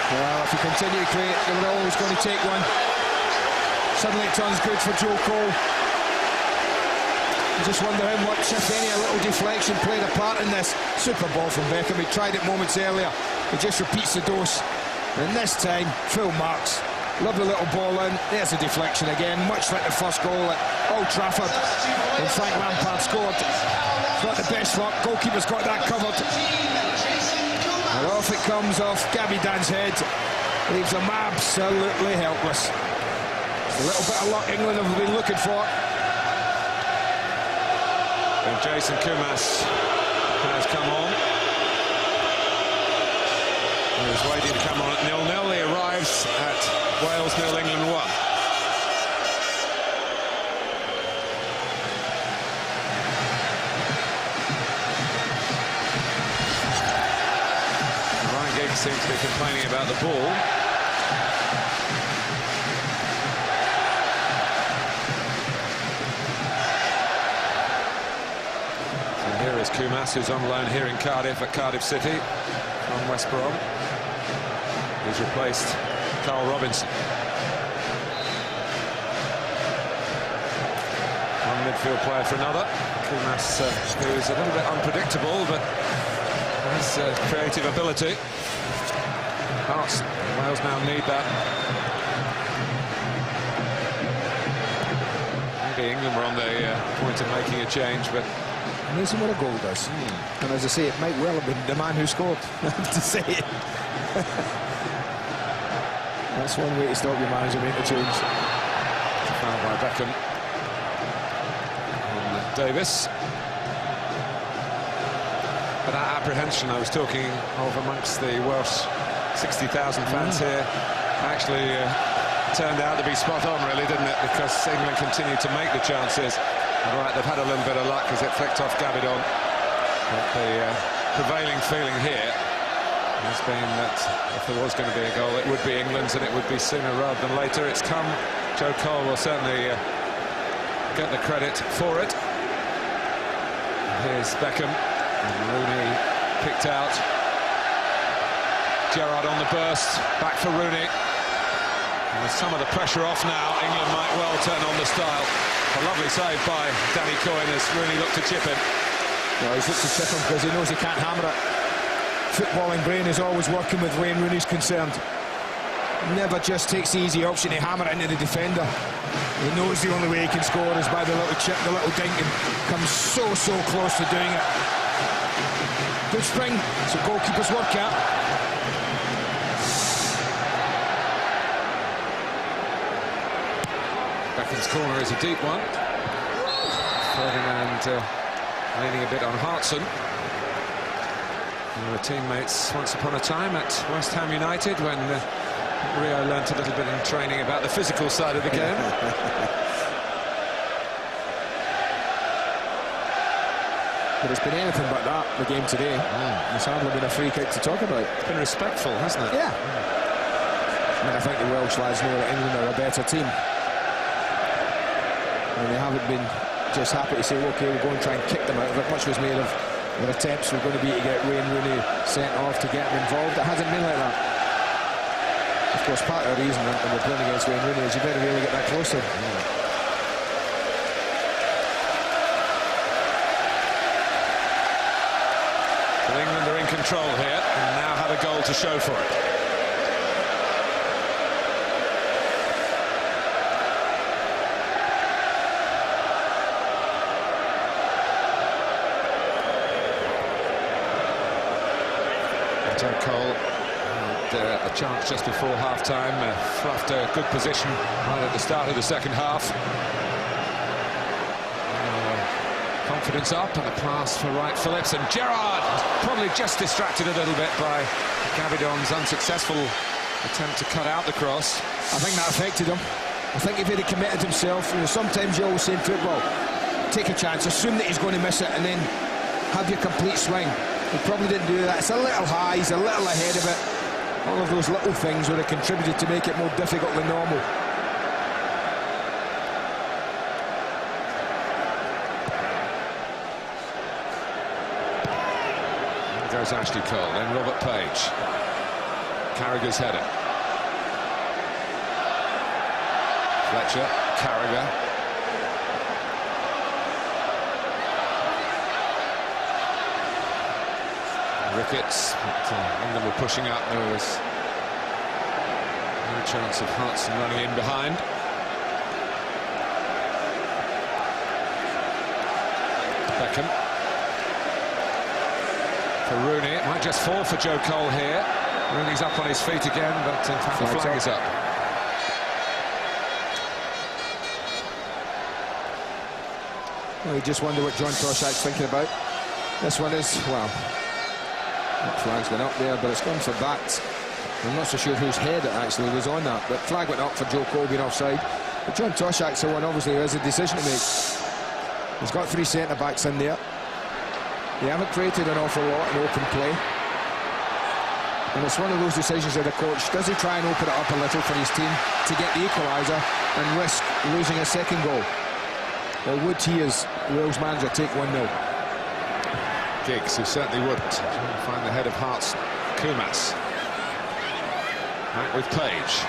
Well, if you continue to create, they were always going to take one. Suddenly it turns good for Joe Cole. You just wonder how much, if any, a little deflection played a part in this. Super ball from Beckham. He tried it moments earlier. He just repeats the dose. And this time, full marks. Lovely little ball in. There's a deflection again, much like the first goal at Old Trafford when Frank Lampard scored. It's not the best luck. Goalkeeper's got that covered. And off it comes off Gavidan's head. Leaves them absolutely helpless. It's a little bit of luck England have been looking for. And Jason Kumas has come on. He was waiting to come on at 0-0. He arrives at Wales 0, England 1. Ryan Giggs seems to be complaining about the ball. So here is Kumas, who's on loan here in Cardiff at Cardiff City from West Brom. He's replaced Carl Robinson. One midfield player for another. Kumas, who is a little bit unpredictable, but has creative ability. Hearts, Wales now need that. Maybe England were on the point of making a change, but amazing what a goal does. And as I say, it might well have been the man who scored, to say it. That's one way to stop your manager making a change. Foul by Beckham on Davis. But that apprehension I was talking of amongst the Welsh 60,000 fans here actually turned out to be spot on, really, didn't it? Because England continued to make the chances. Right, they've had a little bit of luck as it flicked off Gavidon. But the prevailing feeling here has been that if there was going to be a goal, it would be England's, and it would be sooner rather than later. It's come. Joe Cole will certainly get the credit for it. Here's Beckham. And Rooney picked out. Gerrard on the burst. Back for Rooney. And with some of the pressure off now, England might well turn on the style. A lovely save by Danny Coyne as Rooney looked to chip him. Well, he's looked to chip him because he knows he can't hammer it. Footballing brain is always working with Wayne Rooney's concerned. Never just takes the easy option to hammer it into the defender. He knows the only way he can score is by the little chip, the little dink, and comes so close to doing it. Good spring, it's a goalkeeper's work out. Beckham's corner is a deep one. Ferdinand leaning a bit on Hartson. They were teammates once upon a time at West Ham United when Rio learnt a little bit in training about the physical side of the game. But it's been anything but that, the game today. It's hardly been a free kick to talk about. It's been respectful, hasn't it? Yeah. I mean, I think the Welsh lads know that England are a better team. And they haven't been just happy to say, OK, we'll go and try and kick them out of it. Much was made of their attempts were going to be to get Wayne Rooney sent off to get him involved. It hasn't been like that. Of course, part of the reason when we're playing against Wayne Rooney is you better really get that close to him. But England are in control here and now have a goal to show for it. Joe Cole had a chance just before half-time, fluffed a good position right at the start of the second half. Confidence up and a pass for Wright Phillips, and Gerrard probably just distracted a little bit by Gabidon's unsuccessful attempt to cut out the cross. I think that affected him. I think if he'd have committed himself, you know, sometimes you always say in football, take a chance, assume that he's going to miss it, and then have your complete swing. He probably didn't do that. It's a little high, he's a little ahead of it. All of those little things would have contributed to make it more difficult than normal. There goes Ashley Cole, then Robert Page. Carragher's header. Fletcher, Carragher. Ricketts, but England were pushing up. There was no chance of Hudson running in behind. Beckham. For Rooney, it might just fall for Joe Cole here. Rooney's up on his feet again, but in fact the flag is up. Well, you just wonder what John Toshak's thinking about. This one is, well, that flag's been up there, but it's gone for that. I'm not so sure whose head it actually was on that, but flag went up for Joe Cole being offside. But John Toshak's the one, obviously, who has a decision to make. He's got 3 centre-backs in there. They haven't created an awful lot in open play. And it's one of those decisions of the coach. Does he try and open it up a little for his team to get the equaliser and risk losing a second goal? Or would he, as Wales manager, take 1-0? Giggs, who certainly wouldn't. Trying to find the head of Hearts, Kumas. Back with Page.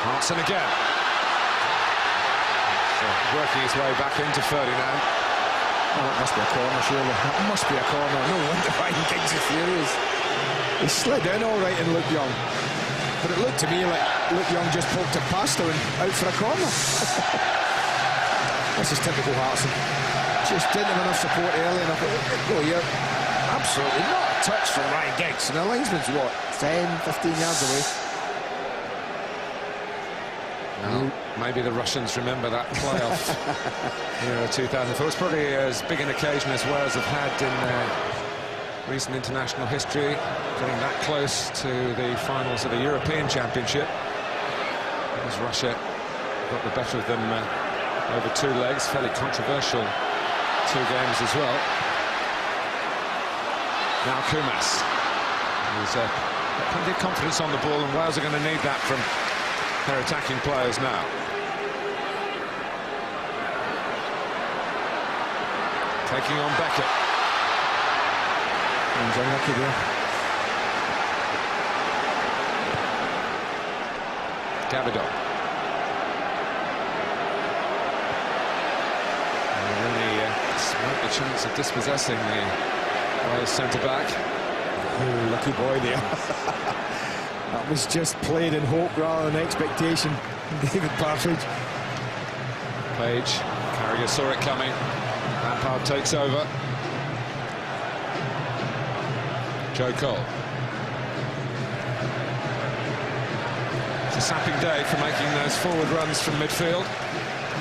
Hartson again. So working his way back into Ferdinand. Oh, that must be a corner, surely. That must be a corner. No wonder why Giggs is furious. He slid in all right and Luke Young. But it looked to me like Luke Young just poked it past her and out for a corner. This is typical Hartson. Just didn't have enough support early enough. Go here. Absolutely not a touch from Ryan Giggs. And the linesman's what? 10, 15 yards away. Well, maybe the Russians remember that playoff Euro 2004. It's probably as big an occasion as Wales have had in their recent international history, getting that close to the finals of the European Championship. As Russia got the better of them over 2 legs, fairly controversial 2 games as well. Now Kumas. He's got plenty of confidence on the ball, and Wales are going to need that from their attacking players now. Taking on Beckett. He's unlucky there. Gabidon. Really smoked the chance of dispossessing the Wales centre-back. Oh, lucky boy there. That was just played in hope rather than expectation. David Partridge. Page. Carragher saw it coming. Lampard takes over. Joe Cole. It's a sapping day for making those forward runs from midfield.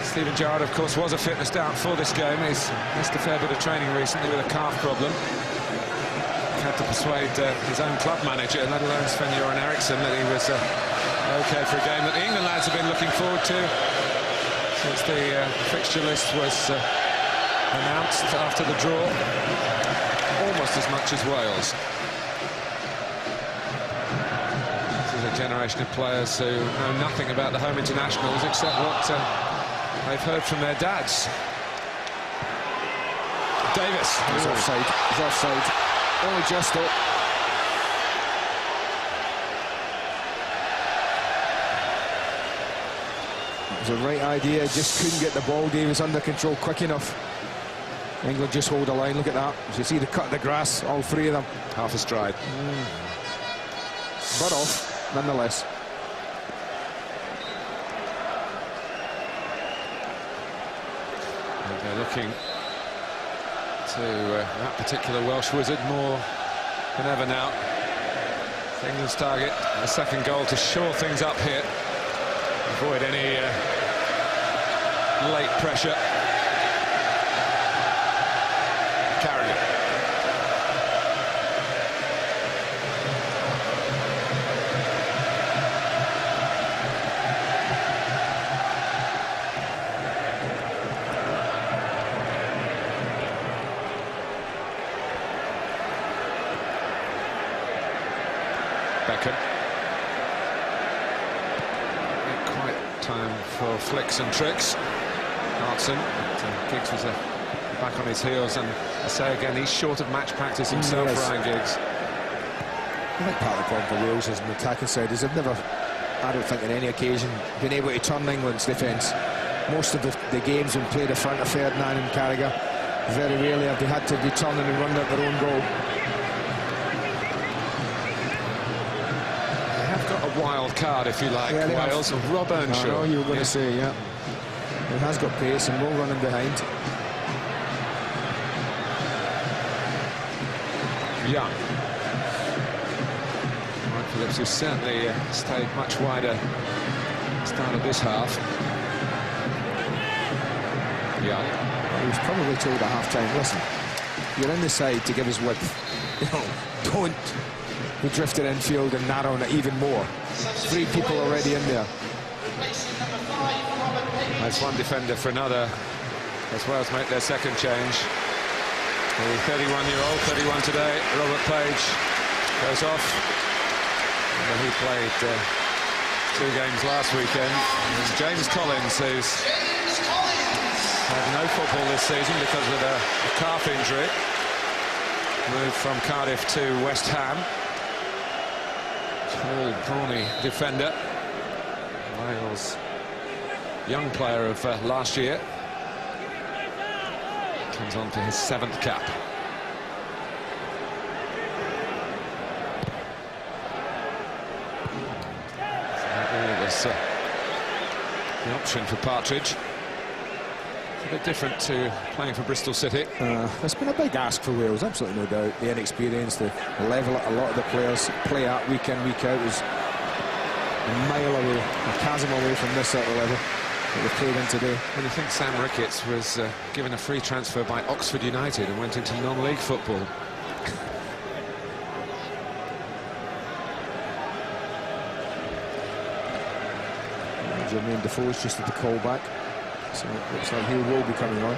Steven Gerrard, of course, was a fitness doubt for this game. He's missed a fair bit of training recently with a calf problem. Had to persuade his own club manager, let alone Sven-Göran Eriksson, that he was OK for a game that the England lads have been looking forward to since the fixture list was announced after the draw. Almost as much as Wales. This is a generation of players who know nothing about the home internationals except what they've heard from their dads. Davis. He's offside. He's offside. Only just up. It was the right idea, just couldn't get the ball. Davis under control quick enough. England just hold a line, look at that. As you see the cut of the grass, all three of them. Half a stride. But off, nonetheless. And they're looking to that particular Welsh wizard more than ever now. England's target, a second goal to shore things up here. Avoid any late pressure. Carrigan. Beckham. Not quite time for flicks and tricks. Hartson. Giggs was back on his heels, and I say again, he's short of match practice himself, Yes. Ryan Giggs. I think part of the problem for Wales is on the attacking side is they've never, I don't think on any occasion, been able to turn England's defence. Most of the games when played in front of Ferdinand and Carragher, very rarely have they had to be turning and running at their own goal. They have got a wild card, if you like, Yeah, they have. Wales, of Rob I Earnshaw. know you were going to say, yeah. He has got pace and will run in behind. Young. Ryan Phillips, who's certainly stayed much wider at the start of this half. Young. He was probably told at half-time, listen, you're in the side to give us width. You know, don't be drifting infield and narrowing it even more. 3 people already in there. That's one defender for another as Wales make their second change. The 31-year-old, 31 today, Robert Page, goes off. And he played 2 games last weekend. And James Collins, who's had no football this season because of a calf injury. Moved from Cardiff to West Ham. Tall, brawny defender. Wales' young player of last year. Comes on to his 7th cap. That was the option for Partridge. It's a bit different to playing for Bristol City. It's been a big ask for Wales, absolutely no doubt. The inexperience, the level that a lot of the players play at week in, week out is a mile away, a chasm away from this sort of level that they've played in today. When you think Sam Ricketts was given a free transfer by Oxford United and went into non-league football. Jermaine Defoe's just at the call back, so it looks like he will be coming on.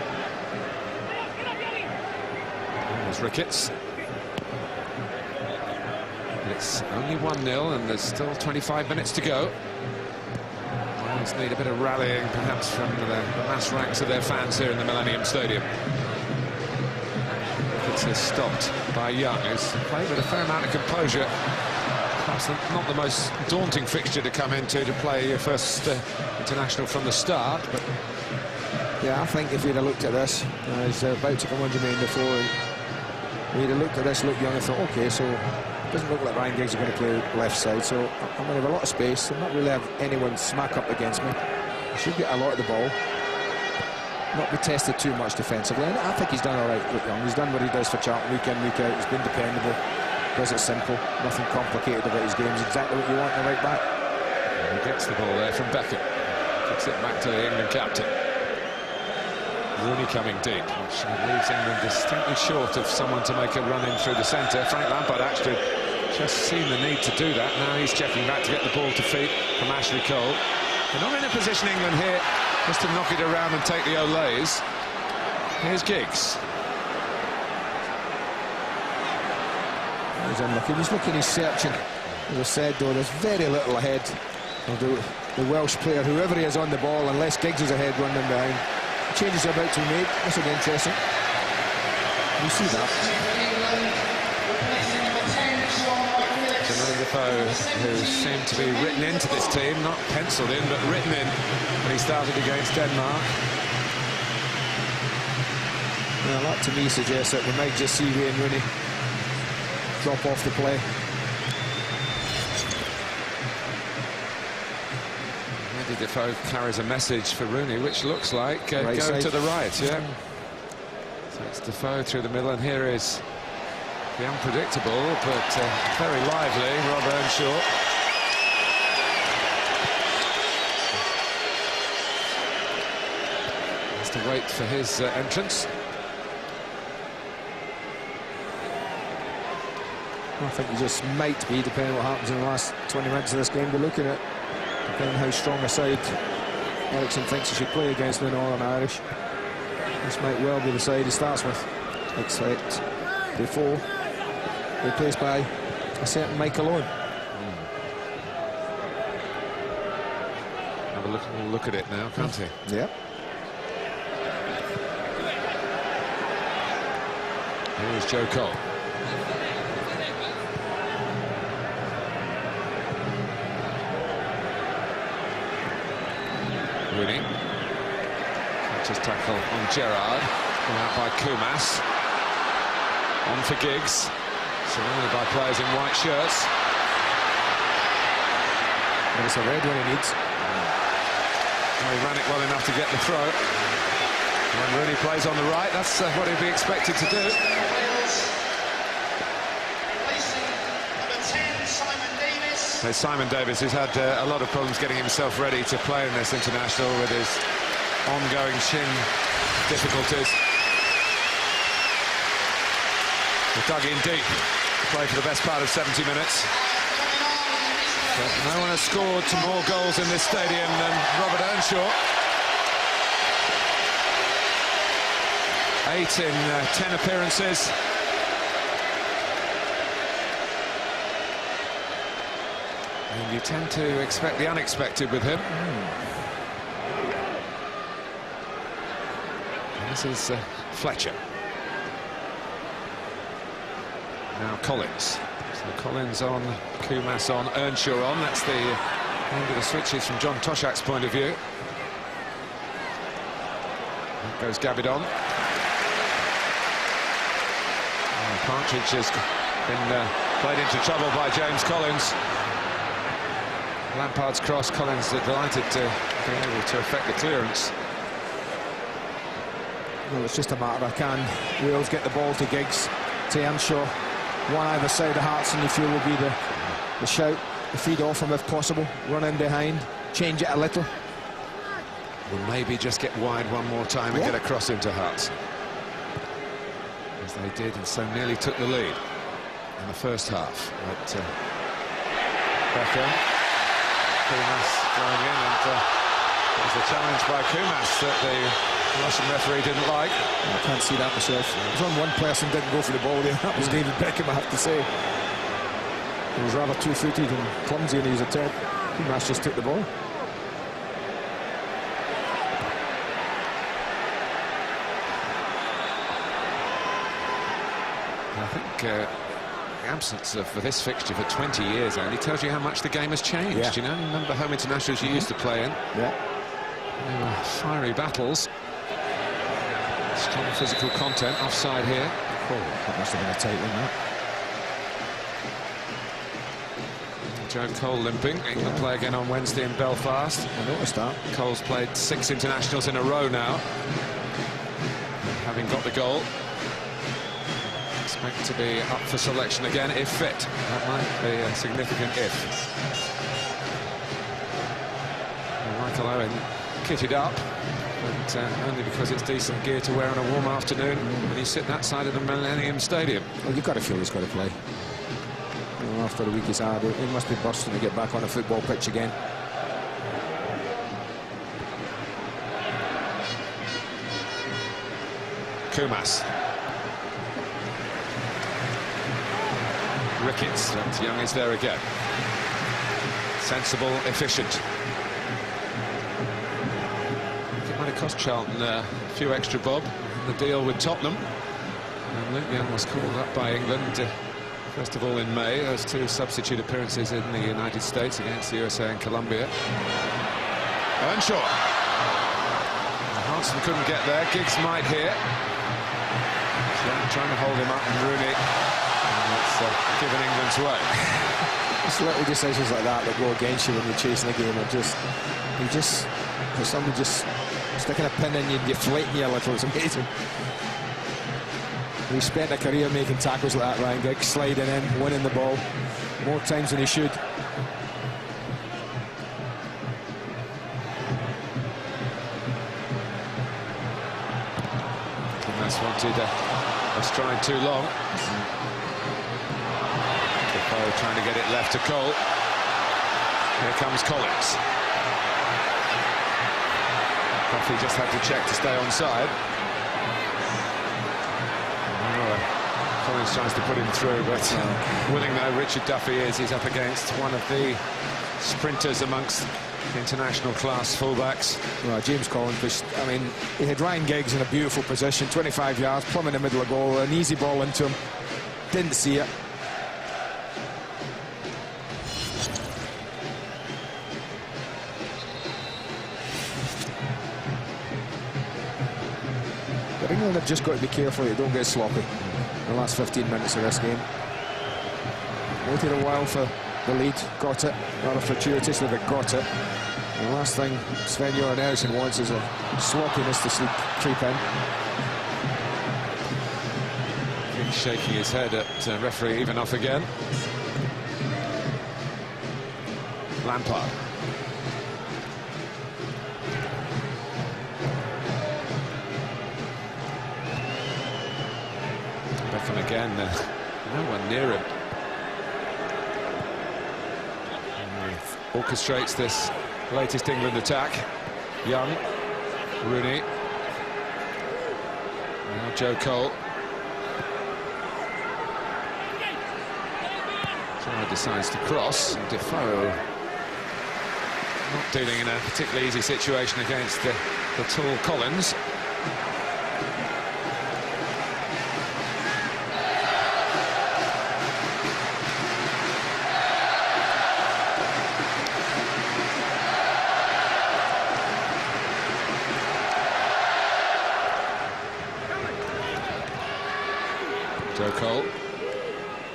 There's Ricketts. It's only 1-0 and there's still 25 minutes to go. Wales need a bit of rallying, perhaps, from the mass ranks of their fans here in the Millennium Stadium. Ricketts is stopped by Young, who's played with a fair amount of composure. Perhaps not the most daunting fixture to come into to play your first international from the start, but Yeah, I think if we'd have looked at this, he's about to come on Jermaine Defoe, we'd have looked at this, looked young and thought, okay, so it doesn't look like Ryan Giggs is going to play left side, so I'm going to have a lot of space. I'm not really have anyone smack up against me. I should get a lot of the ball, not be tested too much defensively. And I think he's done all right, look young. He's done what he does for Charlton week in, week out. He's been dependable, does it simple, nothing complicated about his games. Exactly what you want in a right back. And he gets the ball there from Beckham. Kicks it back to the England captain. Rooney coming deep, which leaves England distinctly short of someone to make a run in through the centre. Frank Lampard actually just seen the need to do that. Now he's checking back to get the ball to feet from Ashley Cole. They're not in a position, England, here, just to knock it around and take the Olays. Here's Giggs. He's unlucky. He's looking, he's searching. As I said, though, there's very little ahead of the Welsh player, whoever he is on the ball, unless Giggs is ahead running behind. Changes are about to be made. This will be interesting. You see that. Another Defoe who seemed to be written into this team, not penciled in, but written in when he started against Denmark. Well, that to me suggests that we might just see Wayne Rooney drop off the play. Maybe Defoe carries a message for Rooney, which looks like right go side. to the right, yeah. So it's Defoe through the middle, and here is the unpredictable, but very lively Rob Earnshaw. Has to wait for his entrance. I think he just might be, depending on what happens in the last 20 minutes of this game, we're looking at, depending on how strong a side Ericsson thinks he should play against the Northern Irish. This might well be the side he starts with, except before replaced by a certain Michael Owen. Have a look at it now, can't he? Yeah. Here is Joe Cole. Rooney. Catches tackle on Gerrard. Come out by Kumas. On for Giggs. Surrounded by players in white shirts. And it's a red one he needs. Well, he ran it well enough to get the throw. When Rooney plays on the right, that's what he'd be expected to do. There's Simon Davis, who's had a lot of problems getting himself ready to play in this international with his ongoing shin difficulties. He dug in deep, played for the best part of 70 minutes. But no one has scored more goals in this stadium than Robert Earnshaw. 8 in 10 appearances. And you tend to expect the unexpected with him. This is Fletcher. Now Collins. So Collins on, Kumas on, Earnshaw on. That's the end of the switches from John Toshak's point of view. There goes Gabidon. Partridge has been played into trouble by James Collins. Lampard's cross, Collins delighted to be able to effect the clearance. Well, it's just a matter of can Wales get the ball to Giggs, to Earnshaw. One either side of Hearts, and you feel will be the shout, the feed off him if possible, run in behind, change it a little. Will maybe just get wide one more time and get a cross into Hearts. As they did, and so nearly took the lead in the first half. But Beckham, Kumas going in, and there's a challenge by Kumas that the Russian referee didn't like. I can't see that myself. There's one person didn't go for the ball there. That was David Beckham, I have to say. He was rather two-footed and clumsy in his attempt. Kumas just took the ball. I think the absence of this fixture for 20 years only tells you how much the game has changed. Yeah. You know, remember home internationals you used to play in? Yeah. They were fiery battles. Strong physical content. Offside here. Oh, that must have been a tight one, that. Joe Cole limping. England play again on Wednesday in Belfast. I noticed that. Cole's played 6 internationals in a row now, having got the goal. Expect to be up for selection again if fit. That might be a significant if. And Michael Owen kitted up, but only because it's decent gear to wear on a warm afternoon when you sit that side of the Millennium Stadium. Well, you've got to feel he's got to play. You know, after the week he's had, he must be bursting to get back on a football pitch again. Kumas. Ricketts, and Young is there again. Sensible, efficient. It might have cost Charlton a few extra bob in the deal with Tottenham. And Luke Young was called up by England, first of all in May. Those 2 substitute appearances in the United States against the USA and Colombia. Earnshaw. Hansen couldn't get there. Giggs might here. Young trying to hold him up, and Rooney. And that's given England's way. It's little decisions like that go against you when you're chasing a game. There's somebody just sticking a pin in you and deflating you a little. It's amazing. He spent a career making tackles like that, Ryan Giggs, sliding in, winning the ball more times than he should. That's wanted a stride too long. Defoe trying to get it left to Cole. Here comes Collins. Duffy just had to check to stay onside. Collins tries to put him through, but willing though Richard Duffy is, he's up against one of the sprinters amongst international class fullbacks. Well, James Collins, I mean, he had Ryan Giggs in a beautiful position, 25 yards, plumb in the middle of the goal, an easy ball into him, didn't see it. But England have just got to be careful they don't get sloppy in the last 15 minutes of this game. Waited a while for the lead, got it, rather fortuitously, but got it. And the last thing Sven-Göran Eriksson wants is a sloppiness to creep in. He's shaking his head at referee Ivanov again. Lampard. Beckham again, no one near him. Orchestrates this latest England attack. Young, Rooney, now Joe Cole. So decides to cross, and Defoe not dealing in a particularly easy situation against the tall Collins. Joe Cole,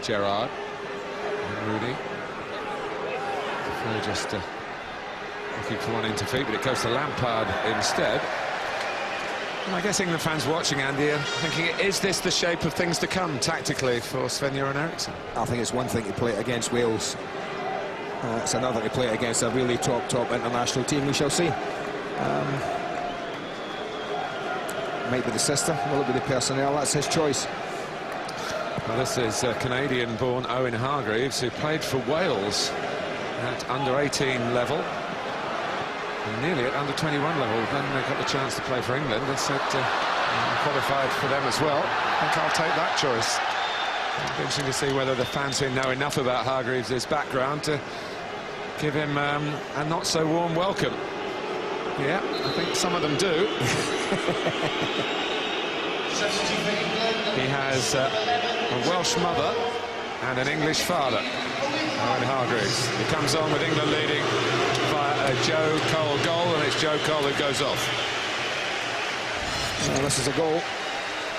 Gerrard, and Rooney. Defoe just looking for one into feet, but it goes to Lampard instead. And I guess England fans watching, Andy, are thinking, is this the shape of things to come tactically for Sven-Göran Eriksson? I think it's one thing to play it against Wales. It's another to play it against a really top international team. We shall see. Might be the system, will it be the personnel? That's his choice. Well, this is Canadian-born Owen Hargreaves, who played for Wales at under-18 level, and nearly at under-21 level. Then they got the chance to play for England. They said qualified for them as well. I think I'll take that choice. It'll be interesting to see whether the fans who know enough about Hargreaves' background to give him a not-so-warm welcome. Yeah, I think some of them do. He has a Welsh mother and an English father, Owen Hargreaves. He comes on with England leading via a Joe Cole goal, and it's Joe Cole who goes off. Well, this is a goal.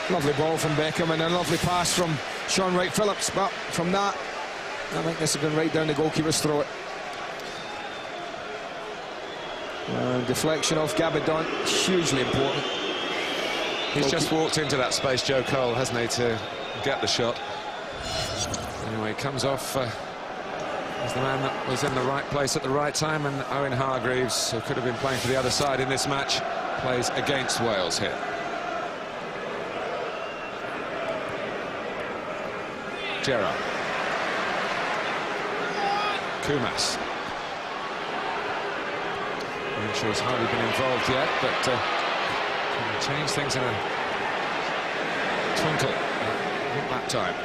Lovely ball from Beckham and a lovely pass from Sean Wright-Phillips, but from that, I think this has gone right down the goalkeeper's throat. Deflection off Gabadon, hugely important. He's just walked into that space, Joe Cole, hasn't he, to get the shot. Anyway, comes off as the man that was in the right place at the right time, and Owen Hargreaves, who could have been playing for the other side in this match, plays against Wales here. Gerrard. Kumas. I'm sure he's hardly been involved yet, but change things in a twinkle. Not that time.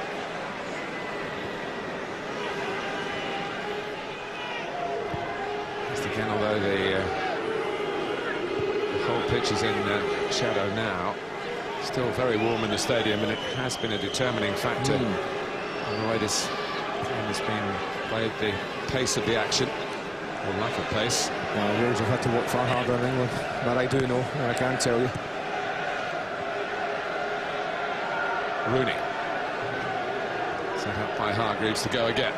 Just again, although the whole pitch is in shadow now, still very warm in the stadium, and it has been a determining factor in the way this game has been played, the pace of the action, or lack of pace. Wales have had to work far harder than England, that I do know, and I can tell you. Rooney. Set up by Hargreaves to go again.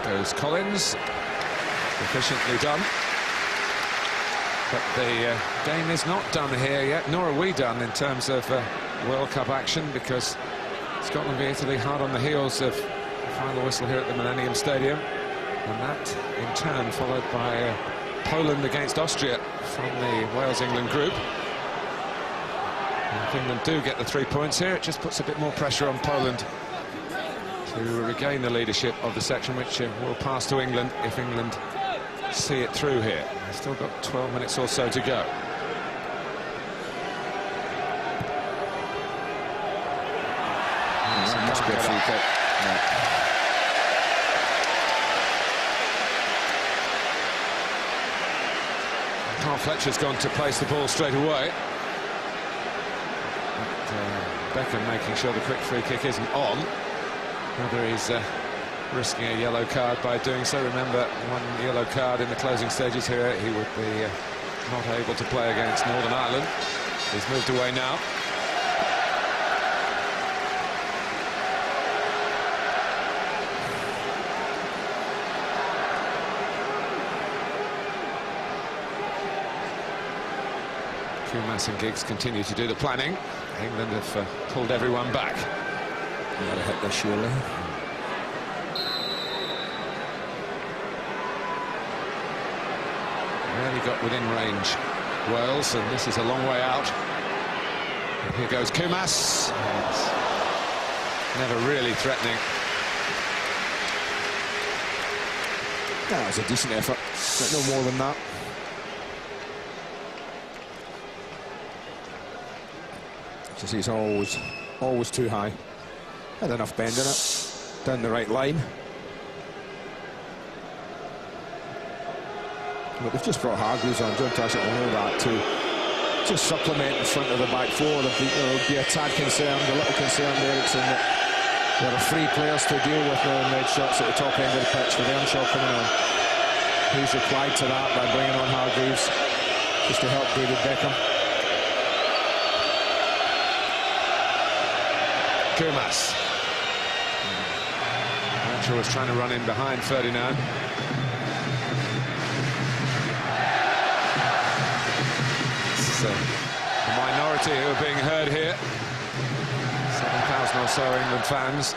There goes Collins. Efficiently done. But the game is not done here yet, nor are we done in terms of World Cup action, because Scotland v Italy hard on the heels of the final whistle here at the Millennium Stadium. And that, in turn, followed by Poland against Austria from the Wales-England group. And if England do get the 3 points here, it just puts a bit more pressure on Poland to regain the leadership of the section, which will pass to England if England see it through here. They've still got 12 minutes or so to go. That must be a free kick. Carl Fletcher's gone to place the ball straight away. But, Beckham making sure the quick free kick isn't on. Whether he's risking a yellow card by doing so. Remember, one yellow card in the closing stages here, he would be not able to play against Northern Ireland. He's moved away now. Kumas and Giggs continue to do the planning. England have pulled everyone back. Gotta hit this surely. Really got within range, Wales, and this is a long way out. And here goes Kumas. Never really threatening. That was a decent effort, but no more than that. Just it's always too high. Had enough bend in it, down the right line. But they've just brought Hargreaves on, John Tashett will know that, to just supplement the front of the back four. There'll be a tad concerned, a little concerned, Ericsson, that there are 3 players to deal with now in red shirts at the top end of the pitch with Earnshaw coming on. He's replied to that by bringing on Hargreaves just to help David Beckham. Kumas. Archer was trying to run in behind Ferdinand. It's a minority who are being heard here. 7,000 or so England fans.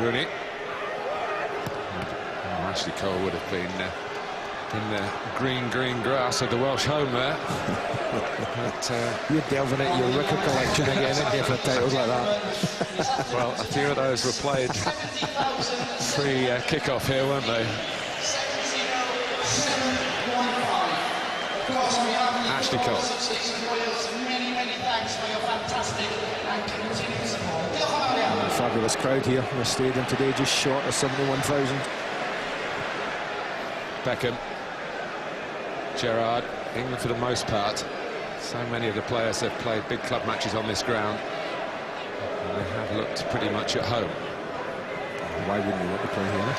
Rooney. Oh, Ashley Cole would have been in the green grass of the Welsh home there. But, you're delving into your record collection again, aren't you, for titles like that? Well, a few of those were played pre-kickoff here, weren't they? Ashley Cole. Fabulous crowd here in the stadium today, just short of 71,000. Beckham. Gerrard. England for the most part. So many of the players have played big club matches on this ground. And they have looked pretty much at home. Why wouldn't you want to play here?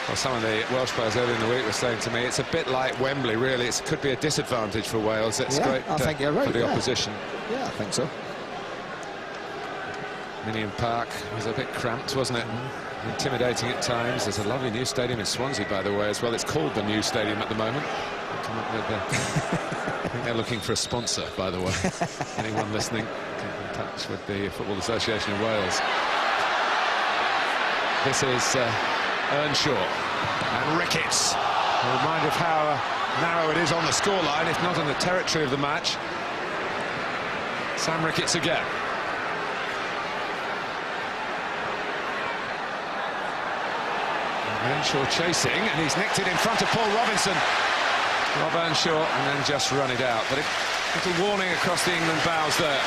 Well, some of the Welsh players earlier in the week were saying to me, it's a bit like Wembley, really. It could be a disadvantage for Wales. It's great I think you're right, for the opposition. Yeah, I think so. Ninian Park was a bit cramped, wasn't it? Intimidating at times. There's a lovely new stadium in Swansea, by the way, as well. It's called the new stadium at the moment. Come up with I think they're looking for a sponsor, by the way. Anyone listening, get in touch with the Football Association of Wales. This is Earnshaw and Ricketts. A reminder of how narrow it is on the scoreline, if not on the territory of the match. Sam Ricketts again. Earnshaw chasing, and he's nicked it in front of Paul Robinson. Rob Earnshaw, and then just run it out. But a little warning across the England bows there.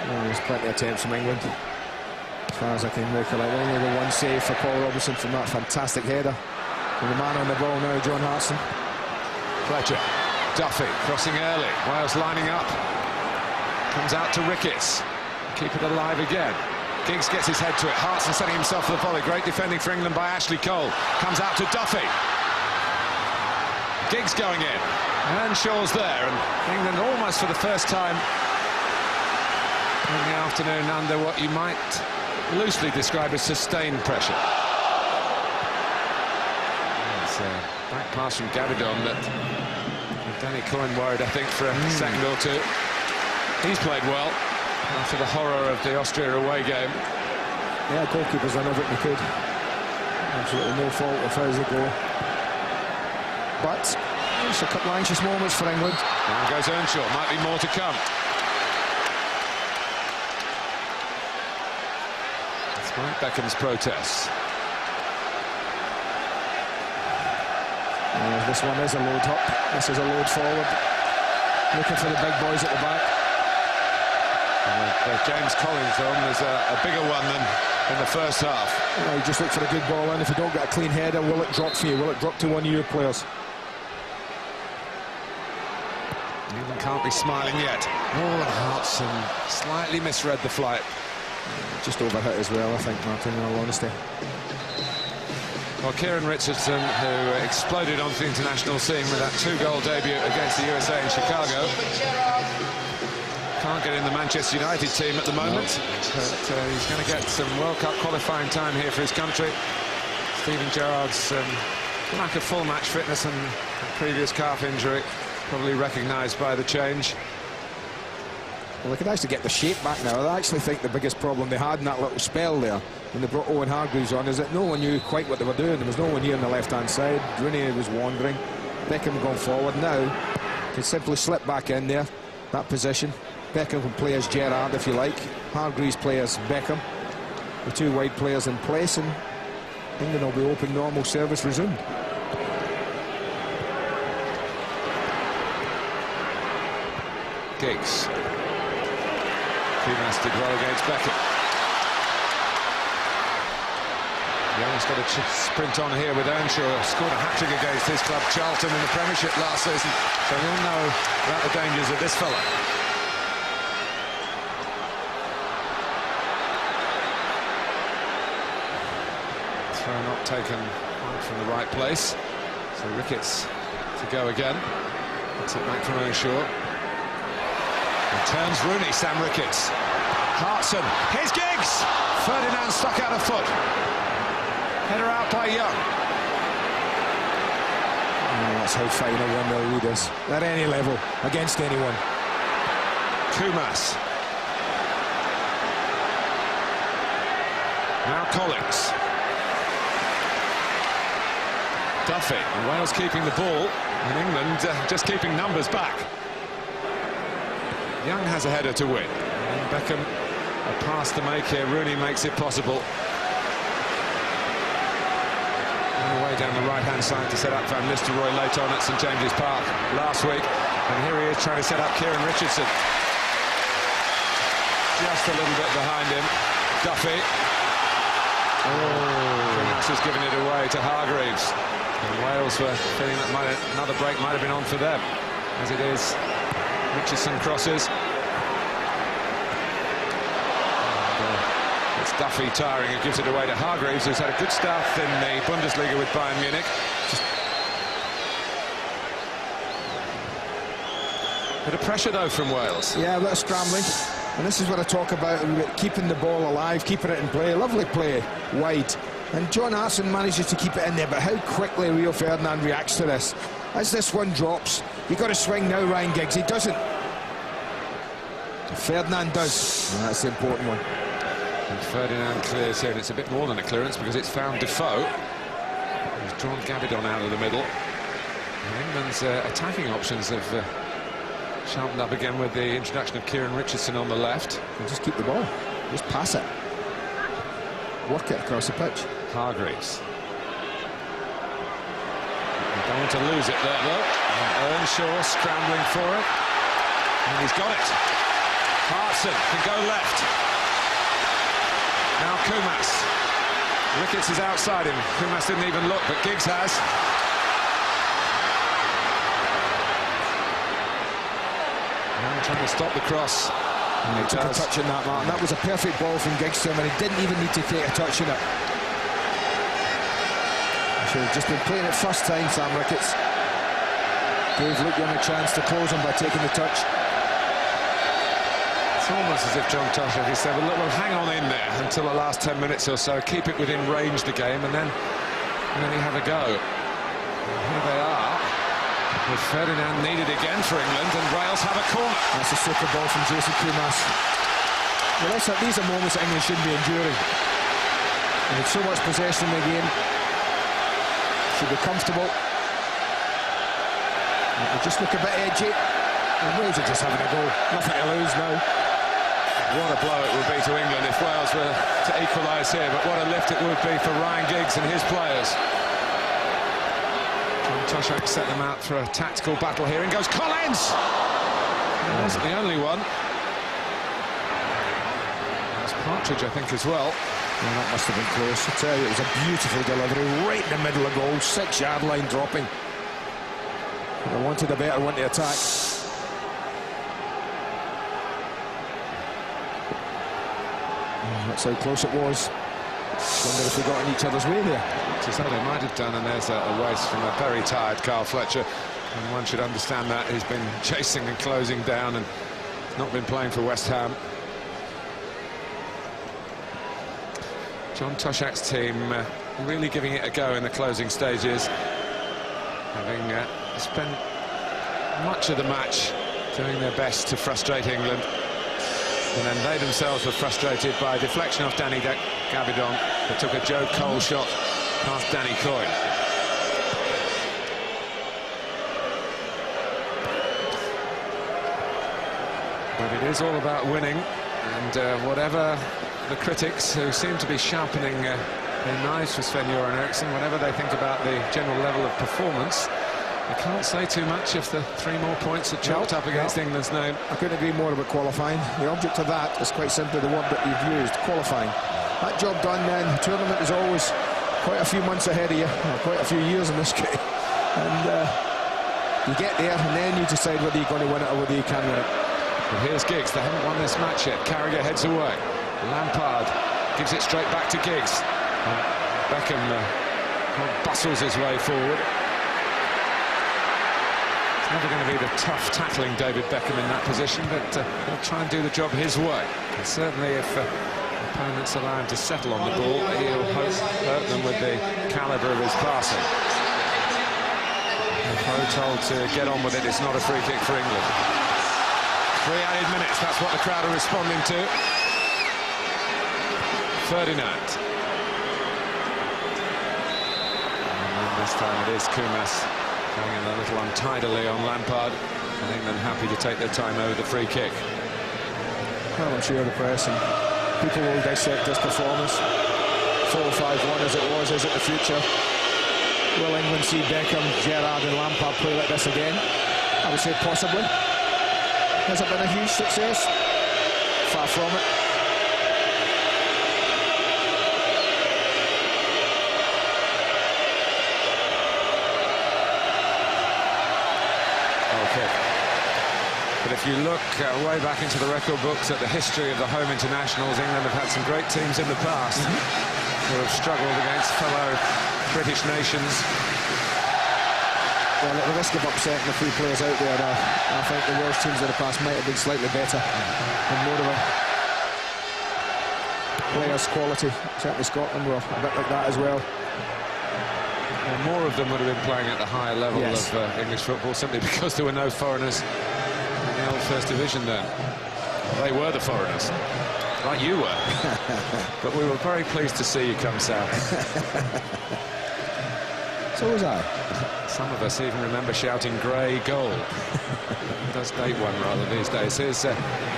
Well, there's plenty of attempts from England, as far as I can recollect. Only the one save for Paul Robinson from that fantastic header. And the man on the ball now, John Hartson. Fletcher, Duffy crossing early. Wales lining up. Comes out to Ricketts. Keep it alive again. Giggs gets his head to it. Hartson setting himself for the volley. Great defending for England by Ashley Cole. Comes out to Duffy. Giggs going in. Earnshaw's there, and England almost for the first time in the afternoon under what you might loosely describe as sustained pressure. It's a back pass from Gabidon that Danny Coyne worried, I think, for a second or two. He's played well after the horror of the Austria away game. Yeah, goalkeepers done everything they could. Absolutely no fault of hers a goal. But there's a couple of anxious moments for England. Down goes Earnshaw. Might be more to come. Despite Beckham's protests. This one is a load up. This is a load forward. Looking for the big boys at the back. James Collins on is a bigger one than in the first half. You just look for a good ball in. If you don't get a clean header, will it drop for you? Will it drop to one of your players? England can't be smiling yet. Oh, and Hartson slightly misread the flight. Just overhit as well, I think, Martin, in all honesty. Well, Kieran Richardson, who exploded onto the international scene with that 2-goal debut against the USA in Chicago, can't get in the Manchester United team at the moment, but he's going to get some World Cup qualifying time here for his country. Steven Gerrard's lack of full match fitness and a previous calf injury probably recognised by the change. Well, they could actually get the shape back now. I actually think the biggest problem they had in that little spell there, when they brought Owen Hargreaves on, is that no one knew quite what they were doing. There was no one here on the left-hand side. Rooney was wandering. Beckham going forward. Now, can simply slip back in there, that position. Beckham can play as Gerrard, if you like. Hargreaves play as Beckham. The two wide players in place, and England will be hoping normal service resumed. Giggs. Pumas did well against Beckham. Young's got a sprint on here with Earnshaw. Scored a hat-trick against his club Charlton in the Premiership last season, so he'll know about the dangers of this fella. Throw not taken from the right place, so Ricketts to go again. Gets it back from Earnshaw. Turns Rooney, Sam Ricketts. Hartson, here's Giggs! Ferdinand stuck out of foot. Header out by Young. Oh, that's how fine a 1-0 lead is. At any level, against anyone. Kumas. Now Collins. Duffy, and Wales keeping the ball, and England just keeping numbers back. Young has a header to win. And Beckham, a pass to make here. Rooney makes it possible. On the way down the right-hand side to set up Van Nistelrooy late on at St James's Park last week. And here he is trying to set up Kieran Richardson. Just a little bit behind him. Duffy. Oh, Kumas has given it away to Hargreaves. And Wales were feeling that another break might have been on for them. As it is, Richardson crosses. And, it's Duffy tiring and gives it away to Hargreaves, who's had a good start in the Bundesliga with Bayern Munich. Bit of pressure, though, from Wales. Yeah, a bit of scrambling. And this is what I talk about keeping the ball alive, keeping it in play. Lovely play, wide. And John Hartson manages to keep it in there, but how quickly Rio Ferdinand reacts to this. As this one drops, you've got to swing now, Ryan Giggs. He doesn't. Ferdinand does. And that's the important one. And Ferdinand clears here, and it's a bit more than a clearance because it's found Defoe. He's drawn Gabidon out of the middle. And England's attacking options have Sharpened up again with the introduction of Kieran Richardson on the left. And just keep the ball. Just pass it. Work it across the pitch. Hargreaves. Don't want to lose it there, though. Earnshaw scrambling for it. And he's got it. Hartson can go left. Now Kumas. Ricketts is outside him. Kumas didn't even look, but Giggs has. Now trying to stop the cross. And he took a touch in that, Martin. That was a perfect ball from Giggs to him, and he didn't even need to take a touch in it. Should have just been playing it first time, Sam Ricketts. Gave Luke Young a chance to close him by taking the touch. It's almost as if John Tosh, he said, well, hang on in there until the last 10 minutes or so, keep it within range the game, and then you have a go. And here they are, with Ferdinand needed again for England, and Wales have a corner. That's a super ball from Jason Kumas. Well, these are moments that England shouldn't be enduring. They had so much possession in the game. Should be comfortable. It'll just look a bit edgy. And Wales are just having a go. Nothing to lose now. What a blow it would be to England if Wales were to equalise here, but what a lift it would be for Ryan Giggs and his players. John Toshak set them out for a tactical battle here. In goes Collins! He wasn't the only one. That's Partridge, I think, as well. Yeah, that must have been close. I tell you, it was a beautiful delivery, right in the middle of goal, 6-yard line dropping. I wanted a better one to attack. Oh, that's how close it was. Wonder if we got in each other's way there. Just how they might have done, and there's a waste from a very tired Carl Fletcher. And one should understand that. He's been chasing and closing down and not been playing for West Ham. John Toshak's team really giving it a go in the closing stages, having spent much of the match doing their best to frustrate England, and then they themselves were frustrated by a deflection off Danny Gabidon that took a Joe Cole shot past Danny Coyne. But it is all about winning, and whatever the critics, who seem to be sharpening their knives for Sven-Göran Eriksson, whatever they think about the general level of performance, they can't say too much if the 3 more points are chalked up against England's name. I couldn't agree more about qualifying. The object of that is quite simply the word that you've used, qualifying. That job done then, the tournament is always quite a few months ahead of you, or quite a few years in this case. And you get there, and then you decide whether you're going to win it or whether you can win it. But here's Giggs. They haven't won this match yet. Carragher heads away. Lampard gives it straight back to Giggs. Beckham bustles his way forward. It's never going to be the tough tackling David Beckham in that position, but he'll try and do the job his way. And certainly if opponents allow him to settle on the ball, he'll hurt them with the calibre of his passing. Pro told to get on with it. It's not a free kick for England. 3 added minutes, that's what the crowd are responding to. Ferdinand. And this time it is Kumas going in a little untidily on Lampard, and England happy to take their time over the free kick. Well, I'm sure the press and people will dissect this performance. 4-5-1 as it was, is it the future? Will England see Beckham, Gerrard and Lampard play like this again? I would say possibly. Has it been a huge success? Far from it. Okay. But if you look way back into the record books at the history of the home internationals, England have had some great teams in the past who have struggled against fellow British nations. Well, at the risk of upsetting the few players out there, I think the Welsh teams of the past might have been slightly better and more of a players' quality. Certainly Scotland were a bit like that as well. And more of them would have been playing at the higher level of English football, simply because there were no foreigners in the old First Division then. They were the foreigners, like you were. But we were very pleased to see you come south. So was I. Some of us even remember shouting "Grey goal." does date one rather these days. Here's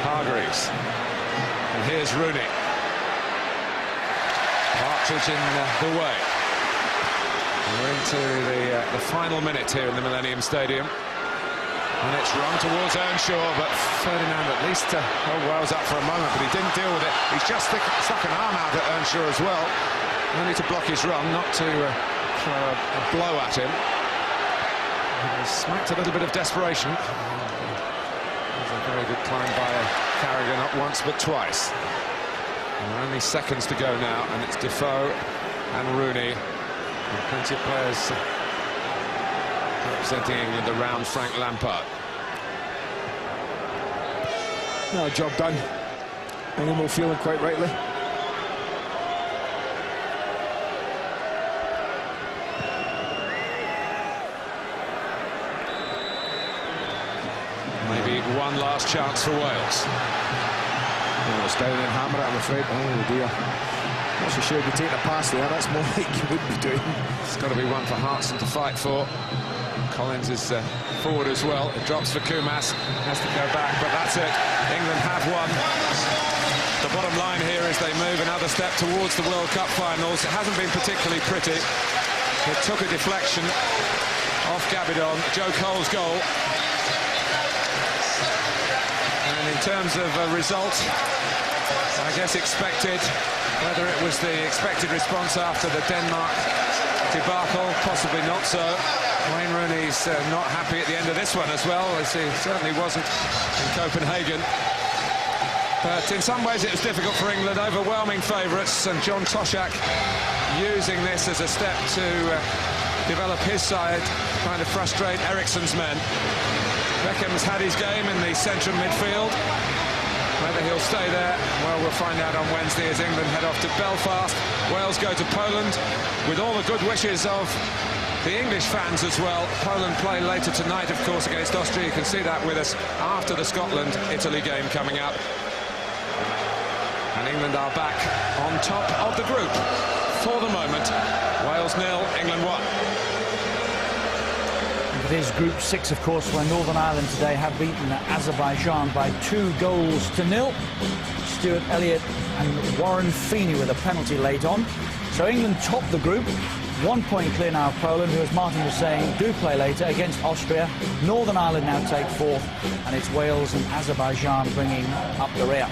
Hargreaves. And here's Rooney. Partridge in the way. We're into the final minute here in the Millennium Stadium. And it's run towards Earnshaw, but Ferdinand at least held Wales up for a moment, but he didn't deal with it. He's just stuck an arm out at Earnshaw as well. Only to block his run, not to throw a blow at him. He smacked a little bit of desperation. It was a very good climb by Carragher, not once but twice. And there are only seconds to go now, and it's Defoe and Rooney. And plenty of players representing England around Frank Lampard. No, job done. England will feel it quite rightly. Maybe one last chance for Wales. Oh, it's down and hammer it, I'm afraid. Oh dear. Not so sure if you're taking a pass there. That's more like you would be doing. It's got to be one for Hartson to fight for. Collins is forward as well. It drops for Kumas. Has to go back, but that's it. England have won. The bottom line here is they move another step towards the World Cup finals. It hasn't been particularly pretty. It took a deflection off Gabidon. Joe Cole's goal. And in terms of a result, I guess expected. Whether it was the expected response after the Denmark debacle, possibly not so. Wayne Rooney's not happy at the end of this one as well, as he certainly wasn't in Copenhagen. But in some ways it was difficult for England, overwhelming favourites, and John Toshak using this as a step to develop his side, trying to frustrate Eriksen's men. Beckham's had his game in the central midfield. Whether he'll stay there, well, we'll find out on Wednesday as England head off to Belfast. Wales go to Poland with all the good wishes of the English fans as well. Poland play later tonight, of course, against Austria. You can see that with us after the Scotland-Italy game coming up. And England are back on top of the group for the moment. Wales 0, England 1. It is Group 6, of course, where Northern Ireland today have beaten Azerbaijan by 2-0. Stuart Elliott and Warren Feeney with a penalty late on. So England top the group, 1 point clear now of Poland, who, as Martin was saying, do play later against Austria. Northern Ireland now take 4th, and it's Wales and Azerbaijan bringing up the rear.